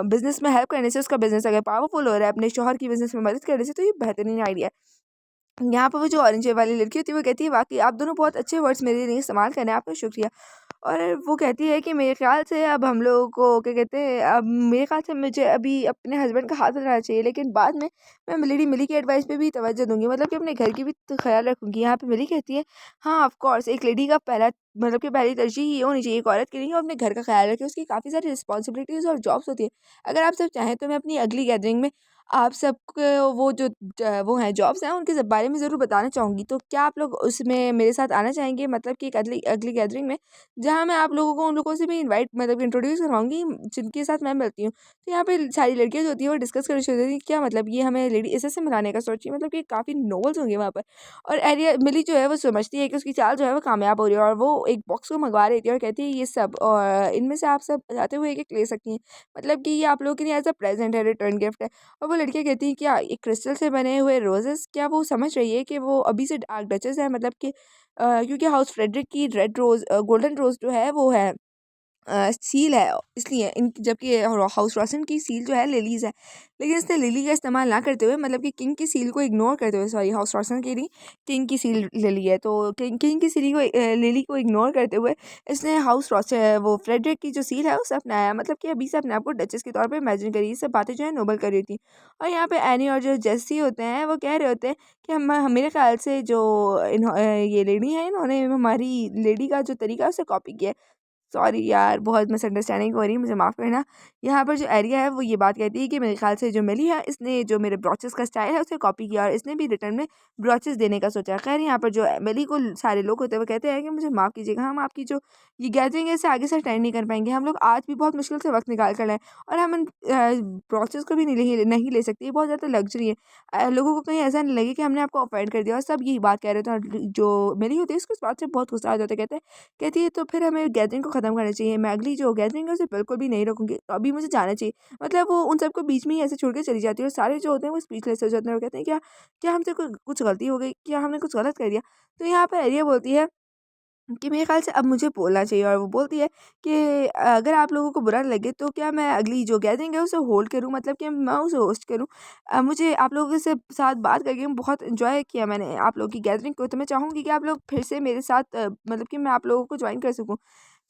बिजनेस में हेल्प करने से उसका बिजनेस अगर पावरफुल हो रहा है अपने शौहर की बिजनेस में मदद करने से, तो ये बेहतरीन आइडिया है। यहाँ पर वो जो ऑरेंज वाली लड़की होती है वो कहती है वाकई आप दोनों बहुत अच्छे वर्ड्स मेरे लिए इस्तेमाल कर रहे हैं, आपका शुक्रिया। और वो कहती है कि मेरे ख्याल से अब हम लोगों को क्या कहते हैं, अब मेरे ख्याल से मुझे अभी अपने हस्बैंड का हाथ बदलना चाहिए, लेकिन बाद में मैं मिलेडी मिली की एडवाइस पे भी तवज्जो दूंगी, मतलब कि अपने घर की भी तो ख्याल रखूंगी। यहाँ पे मिली कहती है हाँ ऑफ कोर्स एक लेडी का पहला मतलब कि पहली तरजीह ये होनी चाहिए एक औरत के लिए, अपने घर का ख्याल रखे, उसकी काफ़ी सारी रिस्पॉन्सिबिलिटीज़ और जॉब्स होती है। अगर आप सब चाहें तो मैं अपनी अगली गैदरिंग में आप सबको वो जो वो हैं जॉब्स हैं उनके बारे में ज़रूर बताना चाहूँगी। तो क्या आप लोग उसमें मेरे साथ आना चाहेंगे, मतलब कि एक अगली अगली गैदरिंग में, जहाँ मैं आप लोगों को उन लोगों से भी इनवाइट मतलब इंट्रोड्यूस करवाऊँगी जिनके साथ मैं मिलती हूँ। तो यहाँ पे सारी लड़कियाँ जो होती है वो डिस्कस करनी शुरू हो जाती है, क्या मतलब ये हमें लेडी ऐसे मनाने का सोची, मतलब कि काफ़ी नॉवेल्स होंगे वहाँ पर। और एरिया मिली जो है वो समझती है कि उसकी चाल जो है वो कामयाब हो रही है, और वो एक बॉक्स को मंगवा रही थी और कहती है ये सब और इनमें से आप सब जाते हुए एक ले सकती हैं, मतलब कि ये आप लोगों के लिए एज अ प्रेजेंट है, रिटर्न गिफ्ट है। और वो लड़कियाँ कहती हैं क्या एक क्रिस्टल से बने हुए रोजेस, क्या वो समझ रही है कि वो अभी से डार्क डचेस है, मतलब कि क्योंकि हाउस फ्रेडरिक की रेड रोज गोल्डन रोज जो है वो है सील है, इसलिए इन जबकि हाउस रॉसन की सील जो है लिलीज़ है। लेकिन इसने लिली का इस्तेमाल ना करते हुए, मतलब कि किंग की सील को इग्नोर करते हुए, सॉरी हाउस रॉसन की नहीं, किंग की सील लिली है, तो किंग की सील को लिली को इग्नोर करते हुए इसने हाउस रॉसन वो फ्रेडरिक की जो सील है उसे अपनाया, मतलब कि अभी से अपने आप को डचेस के तौर पर इमेजिन करी। ये सब बातें जो है नोबल कर रही थी। और यहाँ पे एनी और जो जेसी होते हैं वो कह रहे होते हैं कि हम मेरे ख्याल से जो ये लेडी है इन्होंने हमारी लेडी का जो तरीका है उसे कॉपी किया है। सॉरी यार बहुत मिसअंडरस्टैंडिंग हो रही है, मुझे माफ़ करना। यहाँ पर जो एरिया है वो ये बात कहती है कि मेरे ख्याल से जो मिली है इसने जो मेरे ब्रोचेस का स्टाइल है उसे कॉपी किया और इसने भी रिटर्न में ब्रोचेस देने का सोचा। खैर यहाँ पर जो मिली को सारे लोग होते हैं वो कहते हैं कि मुझे माफ़ कीजिएगा, हम आपकी जो ये गैदरिंग है इसे आगे से अटेंड नहीं कर पाएंगे, हम लोग आज भी बहुत मुश्किल से वक्त निकाल कर लाए और हम इन ब्रोचेस को भी नहीं ले सकते, ये बहुत ज़्यादा लग्जरी है। लोगों को कहीं ऐसा नहीं लगे कि हमने आपको ऑफेंड कर दिया। और सब यही बात कह रहे थे और जो मिली होती है उसको इस बात से बहुत गुस्सा आ जाता है, कहती है तो फिर हमें गैदरिंग को ख़त्म करना चाहिए, मैं अगली जो गैदरिंग है उसे बिल्कुल भी नहीं रखूँगी, तो अभी मुझे जाना चाहिए। मतलब वो उन सबको बीच में ही ऐसे छोड़ के चली जाती है और सारे जो होते हैं वो स्पीचलेस हो जाते हैं और कहते हैं क्या क्या हमसे कुछ गलती हो गई, क्या हमने कुछ गलत कर दिया। तो यहाँ पर एरिया बोलती है कि मेरे ख़्याल से अब मुझे बोलना चाहिए, और वो बोलती है कि अगर आप लोगों को बुरा लगे तो क्या मैं अगली जो गैदरिंग है उसे होल्ड करूँ, मतलब कि मैं उसे होस्ट करूँ। मुझे आप लोगों से साथ बात करके बहुत एन्जॉय किया मैंने आप लोगों की गैदरिंग को, तो मैं चाहूँगी कि आप लोग फिर से मेरे साथ मतलब कि मैं आप लोगों को जॉइन कर सकूँ।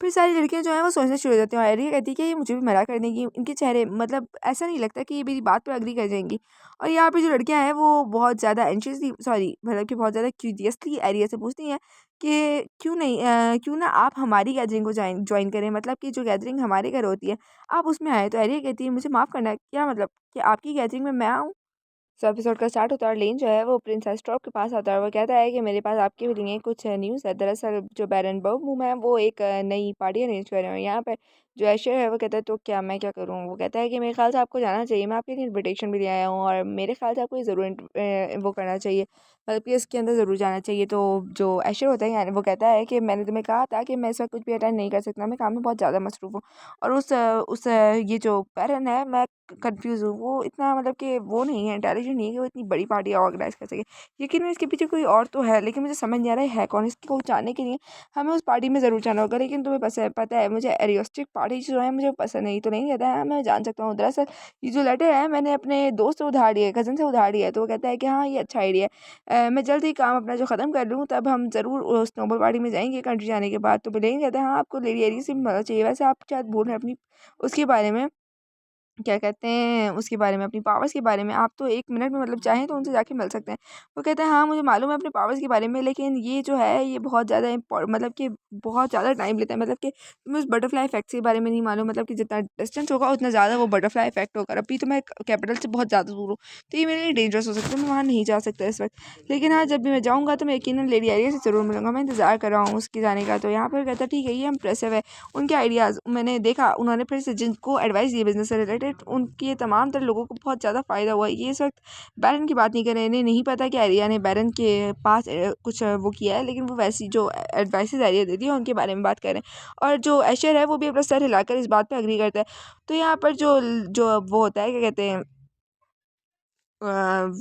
फिर सारी लड़कियाँ जो हैं वो सोचना शुरू हो जाती हैं और ये कहती है कि ये मुझे भी मना कर देंगी, इनके चेहरे मतलब ऐसा नहीं लगता कि ये मेरी बात पे एग्री कर जाएँगी। और यहाँ पे जो लड़कियाँ हैं वो बहुत ज़्यादा एंग्ज़ियसली सॉरी मतलब कि बहुत ज़्यादा क्यूरियसली एरिया से पूछती हैं कि क्यों नहीं क्यों ना आप हमारी गैदरिंग को जॉइन करें, मतलब कि जो गैदरिंग हमारे घर होती है आप उसमें आएँ। तो एरिया कहती है मुझे माफ़ करना, क्या मतलब कि आपकी गैदरिंग में मैं आऊँ? सो एपिसोड का स्टार्ट होता है और लेन जो है वो प्रिंस एस्ट्रॉप के पास आता है और वो कहता है कि मेरे पास आपके लिए कुछ न्यूज़ है। दरअसल जो बैरन बर्गमूम है वो एक नई पार्टी अरेंज कर रहे हैं। यहाँ पे जो एशर है वो कहता है तो क्या मैं क्या करूँ? वो कहता है कि मेरे ख्याल से आपको जाना चाहिए, मैं आपके लिए इन्विटेशन भी ले आया हूँ और मेरे ख्याल से आपको ये ज़रूर वो करना चाहिए, मतलब कि इसके अंदर ज़रूर जाना चाहिए। तो जो एशर होता है यानी वो कहता है कि मैंने तुम्हें कहा था कि मैं इस वक्त कुछ भी अटेंड नहीं कर सकता, मैं काम में बहुत ज़्यादा मसरूफ़ हूँ। और ये जो बैरन है मैं कंफ्यूज हूँ, वो इतना मतलब कि वो नहीं है, इंटेलिजेंट नहीं है कि वो इतनी बड़ी पार्टी ऑर्गेनाइज़ कर सके। यकीनन इसके पीछे कोई और तो है, लेकिन मुझे समझ नहीं आ रहा है कौन। इसको जानने के लिए हमें उस पार्टी में ज़रूर जाना होगा, लेकिन तुम्हें पता है मुझे एरियोस्टिक पार्टी जो है मुझे पसंद नहीं। तो नहीं कहता है हाँ, मैं जान सकता हूँ। दरअसल ये जो लेटर है मैंने अपने दोस्त से उधार लिया है, कज़न से उधार लिया है। तो वो कहता है कि हाँ, ये अच्छा आइडिया है। मैं जल्द ही काम अपना जो ख़त्म कर लूँ तब हम ज़रूर उस नोबल पार्टी में जाएँगे कंट्री जाने के बाद। तो बिलेन कहता है हाँ, आपको लेडी एरी से भी मदद चाहिए। वैसे आप शायद भूल रहे हैं अपनी उसके बारे में, क्या कहते हैं, उसके बारे में, अपनी पावर्स के बारे में। आप तो 1 मिनट में मतलब चाहें तो उनसे जाके मिल सकते हैं। वो कहता है हाँ, मुझे मालूम है अपने पावर्स के बारे में, लेकिन ये जो है ये बहुत ज़्यादा मतलब कि बहुत ज़्यादा टाइम लेता है। मतलब कि तुम्हें उस बटरफ्लाई इफ़ेक्ट के बारे में नहीं मालूम, मतलब कि जितना डिस्टेंस होगा उतना ज़्यादा वो बटरफ्लाई इफ़ेक्ट होगा। अभी तो मैं कैपिटल से बहुत ज़्यादा दूर हूँ, तो ये मेरे लिए डेंजरस हो सकता है, मैं वहाँ नहीं जा सकता इस वक़्त। लेकिन हाँ, जब भी मैं जाऊँगा तो मैं यकीनन लेडी आइडिया से ज़रूर मिलूँगा, मैं इंतज़ार कर रहा हूँ उसके जाने का। तो यहाँ पर कहता है ठीक है, ये इम्प्रेसिव है। उनके आइडियाज़ मैंने देखा, उन्होंने फिर से जिनको एडवाइस दी बिज़नेस से रिलेटेड डायरेक्ट उनके तमाम तरह लोगों को बहुत ज़्यादा फ़ायदा हुआ। ये इस वक्त बैरन की बात नहीं कर रहे हैं, इन्हें नहीं पता कि एरिया ने बैरन के पास कुछ वो किया है, लेकिन वो वैसी जो एडवाइसेस एरिया देती है उनके बारे में बात कर रहे हैं। और जो एशर है वो भी अपना सर हिलाकर इस बात पे एग्री करता है। तो यहाँ पर जो जो वो होता है, क्या कहते हैं, अ,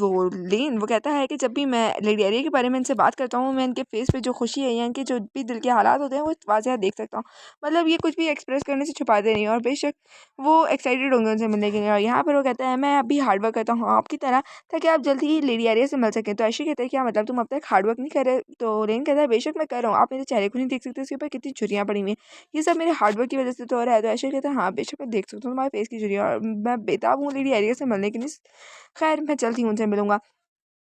वो लेन वो कहता है कि जब भी मैं लेडी एरिया के बारे में इनसे बात करता हूँ, मैं इनके फेस पे जो खुशी है या इनके जो भी दिल के हालात होते हैं वो वाज़ह देख सकता हूँ। मतलब ये कुछ भी एक्सप्रेस करने से छुपाते नहीं हैं और बेशक वो एक्साइटेड होंगे उनसे मिलने के लिए। और यहाँ पर वो कहता है मैं अभी हार्ड वर्क करता हूँ आपकी तरह, ताकि आप जल्दी ही लेडी एरिया से मिल सकें। तो ऐसे कहते हैं क्या मतलब तुम अब तक हार्ड वर्क नहीं कर रहे? तो लेन कहता है बेशक मैं कर रहा हूँ, आप मेरे चेहरे को नहीं देख सकते, उसके ऊपर कितनी झुर्रियाँ पड़ी हुई हैं, ये सब मेरे हार्ड वर्क की वजह से तो हो रहा है। तो ऐसे कहता है हाँ बेशक मैं देख सकता हूँ तुम्हारे फेस की झुर्रियाँ, और मैं बेताब हूँ लेडी एरिया से मिलने के लिए। खैर मैं जल्द ही उनसे मिलूंगा।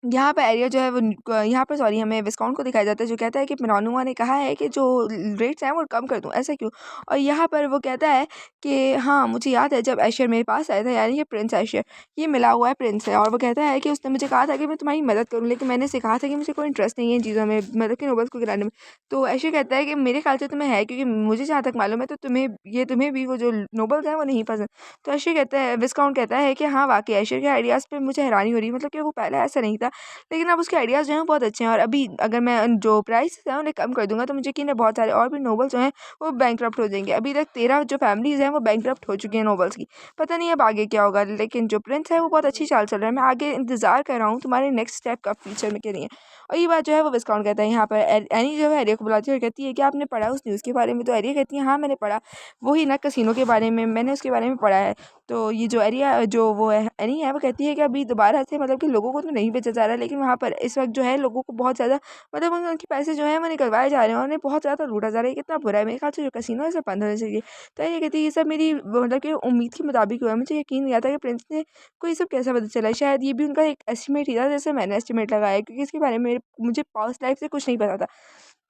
यहाँ पे एरिया जो है वो यहाँ पर सॉरी हमें विस्काउंट को दिखाया जाता है, जो कहता है कि मिनानुआ ने कहा है कि जो रेट्स हैं वो कम कर दूँ, ऐसा क्यों? और यहाँ पर वो कहता है कि हाँ मुझे याद है जब ऐशर मेरे पास आया था, यानी कि प्रिंस ऐशर, ये मिला हुआ है प्रिंस है, और वो कहता है कि उसने मुझे कहा था कि मैं तुम्हारी मदद करूँ, लेकिन मैंने उसे कहा था कि मुझे कोई इंटरेस्ट नहीं है इन चीज़ों में, मतलब कि नोबल्स को गिराने में। तो ऐशर कहता है कि मेरे ख्याल से तुम्हें है, क्योंकि मुझे जहाँ तक मालूम है तो तुम्हें भी वो जो नोबल्स हैं वो नहीं पसंद। तो ऐशर कहता है, विस्काउंट कहता है कि हाँ वाकई ऐशर के आइडियाज़ पे मुझे हैरानी हो रही है, मतलब कि वो पहले ऐसा नहीं था, लेकिन अब उसके आइडियाज़ जो हैं बहुत अच्छे हैं। और अभी अगर मैं जो प्राइस है उन्हें कम कर दूँगा तो मुझे यकीन है बहुत सारे और भी नोबल्स जो हैं वो बैंकरप्ट हो जाएँगे। अभी तक 13 जो फैमिलीज़ हैं वो बैंकरप्ट हो चुकी हैं नोबल्स की। पता नहीं अब आगे क्या होगा, लेकिन जो प्रिंस है वो बहुत अच्छी चाल चल रहा है। मैं आगे इंतज़ार कर रहा हूँ तुम्हारे नेक्स्ट स्टेप का फ्यूचर में के लिए। और ये बात जो है वो विस्काउंट कहता है। यहाँ पर एनी जो है एरिया को बुलाती है और कहती है कि आपने पढ़ा उस न्यूज़ के बारे में? तो एरिया कहती है हाँ मैंने पढ़ा, वही ना कसिनो के बारे में, मैंने उसके बारे में पढ़ा है। तो ये जो एरिया जो वो है एनी है वो कहती है कि अभी दोबारा से मतलब कि लोगों को तो नहीं बेचा जा रहा है, लेकिन वहाँ पर इस वक्त जो है लोगों को बहुत ज़्यादा मतलब उनके पैसे जो हैं वो निकलवाए जा रहे हैं और उन्हें बहुत ज़्यादा लूटा जा रहा है। ये कितना बुरा है, मेरे ख्याल से जो कसिनो है सब बंद होना चाहिए। तो ये कहती है ये सब मेरी मतलब कि उम्मीद के मुताबिक हुआ है, मुझे यकीन नहीं आता कि प्रिंस ने को ये सब कैसा पता चला है। शायद ये भी उनका एक एस्टिमेट ही था जैसे मैंने एस्टिमेट लगाया है, क्योंकि इसके बारे में मुझे पास्ट लाइफ से कुछ नहीं पता था,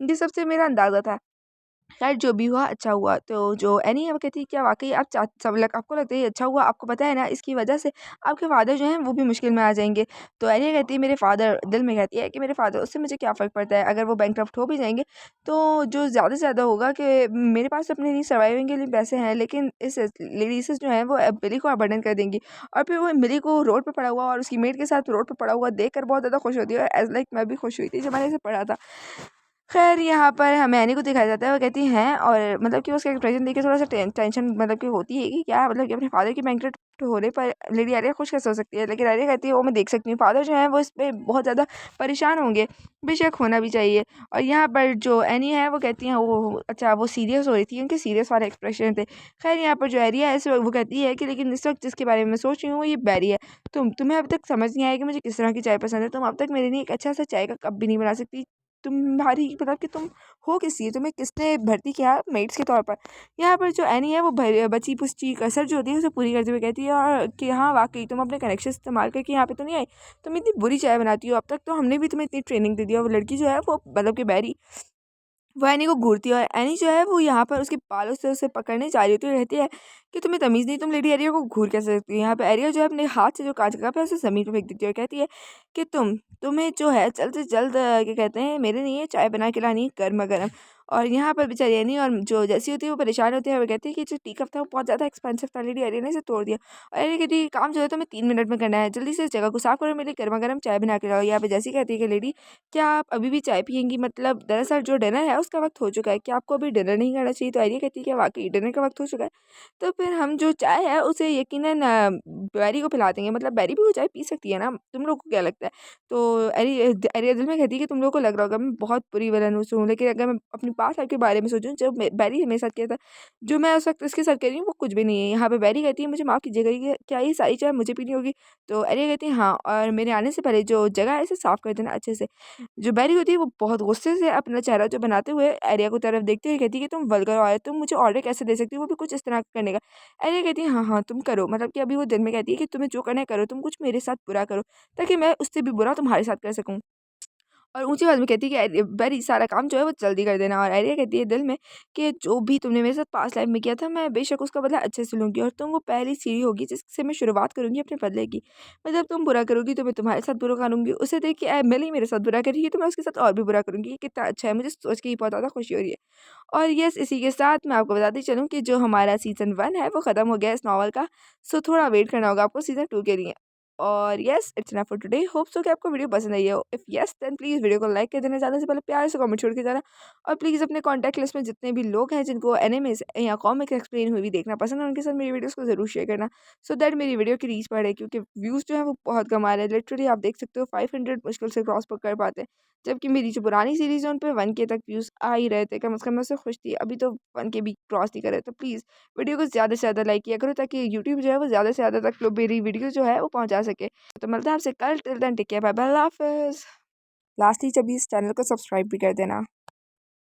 ये सबसे मेरा अंदाज़ा था। खैर जो भी हुआ अच्छा हुआ। तो जो एनी है वो कहती है क्या वाक़ई आप चा सब लग आपको लगता है ये अच्छा हुआ? आपको पता है ना इसकी वजह से आपके फ़ादर जो हैं वो भी मुश्किल में आ जाएँगे। तो एनी कहती है मेरे फ़ादर, दिल में कहती है कि मेरे फ़ादर, उससे मुझे क्या फ़र्क पड़ता है? अगर वो बैंकरप्ट हो भी जाएँगे तो जो ज़्यादा से ज़्यादा होगा कि मेरे पास अपने लिए सर्वाइविंग के लिए पैसे हैं, लेकिन इस लेडीज़ जो हैं वो बिली को अबंडन कर देंगी। और फिर वो मिली को रोड पे पड़ा हुआ और उसकी मेड के साथ रोड पे पड़ा हुआ देखकर बहुत ज़्यादा खुश होती है, एज़ लाइक मैं भी खुश हुई थी जब मैंने इसे पढ़ा था। खैर यहाँ पर हमें एनी को दिखाया जाता है, वो कहती हैं और मतलब कि उसका एक्सप्रेशन देख के थोड़ा-सा टेंशन मतलब कि होती है कि क्या मतलब कि अपने फादर की बैंकरप्ट होने पर लेडी आर्या खुश कैसे हो सकती है? लेकिन आर्या कहती है वो मैं देख सकती हूँ, फादर जो हैं वो इस पे बहुत ज़्यादा परेशान होंगे, बेशक होना भी चाहिए। और यहाँ पर जो एनी है वो कहती हैं वो अच्छा वो सीरियस हो रही थी, उनके सीरियस वाले एक्सप्रेशन थे। खैर यहाँ पर जो आर्या है वो कहती है कि लेकिन इस वक़्त जिसके बारे में मैं सोच रही हूँ वो ये बैरी है। तुम्हें अब तक समझ नहीं आया कि मुझे किस तरह की चाय पसंद है, तुम अब तक मेरे लिए एक अच्छा सा चाय का कप भी नहीं बना सकती। तुम्हारी मतलब कि तुम हो किस लिए, तुम्हें किसने भर्ती किया मेट्स के तौर पर? यहाँ पर जो एनी है वो बची-पुची कसर जो होती है उसे पूरी करते हुए कहती है और कि हाँ, वाक़ई तुम अपने कनेक्शन इस्तेमाल करके यहाँ पे तो नहीं आई। तुम इतनी बुरी चाय बनाती हो, अब तक तो हमने भी तुम्हें इतनी ट्रेनिंग दे दी। और वो लड़की जो है वो मतलब कि बैरी वो एनी को घूरती है और एनी जो है वो यहाँ पर उसके बालों से उसे पकड़ने जा रही होती है और कहती है कि तुम्हें तमीज़ नहीं, तुम लेडी एरिया को घूर कैसे सकती हो? यहाँ पे एरिया जो है अपने हाथ से जो कांच का कप है उसे ज़मीन पे फेंक देती है और कहती है कि तुम्हें जो है जल्द से जल्द क्या कहते हैं मेरे लिए चाय बना के लानी है गरमा-गरम। और यहाँ पर बेचारी एनी और जो जैसी होती है वो परेशान होती है, वो कहती है कि जो टी कप था वो बहुत ज़्यादा एक्सपेंसिव था, लेडी एरिया ने इसे तोड़ दिया। और एनी कहती है काम जो है तुम्हें 3 मिनट में करना है, जल्दी से इस जगह को साफ करो, मेरे लिए गरमा-गरम चाय बना के लाओ। यहाँ पे जैसी कहती है कि लेडी क्या आप अभी भी चाय पिएँगी? मतलब दरअसल जो डिनर है उसका वक़्त हो चुका है, क्या आपको अभी डिनर नहीं करना चाहिए? तो आर्या कहती है कि वाक़ई डिनर का वक़्त हो चुका है। तो फिर हम जो चाय है उसे यकीनन बैरी को पिला देंगे, मतलब बैरी भी वो चाय पी सकती है ना, तुम लोग को क्या लगता है? तो आर्या दिल में कहती है कि तुम लोगों को लग रहा होगा मैं बहुत बुरी विलेन हूँ, लेकिन अगर मैं अपनी पास्ट लाइफ़ के बारे में सोचूँ जब बैरी ने मेरे साथ किया था, जो मैं उस वक़्त उसके साथ कर रही हूँ वो कुछ भी नहीं है। यहाँ पे बैरी कहती है मुझे माफ़ कीजिएगा, ये क्या ये सारी चाय मुझे पीनी होगी? तो आर्या कहती है हाँ, और मेरे आने से पहले जो जगह है इसे साफ कर देना अच्छे से। जो बैरी होती है वो बहुत गुस्से से अपना चेहरा जो बनाते हुए आर्या की तरफ देखती हुए कहती है कि तुम वल्गर औरत, तुम मुझे ऑर्डर कैसे दे सकती हो, वो भी कुछ इस तरह का करने का। आर्या कहती है हाँ, हाँ तुम करो, मतलब कि अभी वो दिल में कहती है कि तुम्हें जो करना है करो, तुम कुछ मेरे साथ बुरा करो ताकि मैं उससे भी बुरा तुम्हारे साथ कर सकूँ। और ऊंची आवाज में कहती है कि बेरी सारा काम जो है वो जल्दी कर देना। और एरिया कहती है दिल में कि जो भी तुमने मेरे साथ पास्ट लाइफ में किया था मैं बेशक उसका बदला अच्छे से लूंगी, और तुम वो पहली सीढ़ी होगी जिससे मैं शुरुआत करूंगी अपने बदले की। मतलब तुम बुरा करोगी तो मैं तुम्हारे साथ बुरा करूंगी, उसे देख के मिली मेरे साथ बुरा कर रही है तो मैं उसके साथ और भी बुरा करूंगी। ये कितना अच्छा है, मुझे सोच के ही बहुत ज़्यादा खुशी हो रही है। और यस, इसी के साथ मैं आपको बताती चलूँ कि जो हमारा सीज़न 1 है वो ख़त्म हो गया है इस नॉवल का। सो थोड़ा वेट करना होगा आपको सीज़न 2 के लिए। और yes, it's enough for today. Hope so कि आपको वीडियो पसंद आई हो। If yes then please video को लाइक कर देना, ज़्यादा से पहले प्यार से कमेंट छोड़ के जाना। और प्लीज़ अपने कॉन्टैक्ट लिस्ट में जितने भी लोग हैं जिनको एनिमेस या कॉमिक्स एक्सप्लेन हुई भी देखना पसंद है, उनके साथ मेरी वीडियोज़ को ज़रूर शेयर करना, सो दैट मेरी वीडियो की रीच बढ़े, क्योंकि व्यूज़ जो है वो बहुत कम आ रहे हैं। लिटरली आप देख सकते हो 500 मुश्किल से क्रॉस कर पाते हैं। जबकि मेरी जो पुरानी सीरीज़ है उन पे 1K तक व्यूज़ आ ही रहे थे, कम से कम मैं उससे खुश थी। अभी तो 1K भी क्रॉस नहीं कर रहे। तो प्लीज़ वीडियो को ज़्यादा से ज़्यादा लाइक किया करो, ताकि यूट्यूब जो है वो ज़्यादा से ज़्यादा तक लोग मेरी वीडियो जो है वो पहुँचा सके। तो मिलते हैं आपसे कल। Till then take care, bye bye, अल्लाह हाफ़िज़। लास्टली जब इस चैनल को सब्सक्राइब भी कर देना।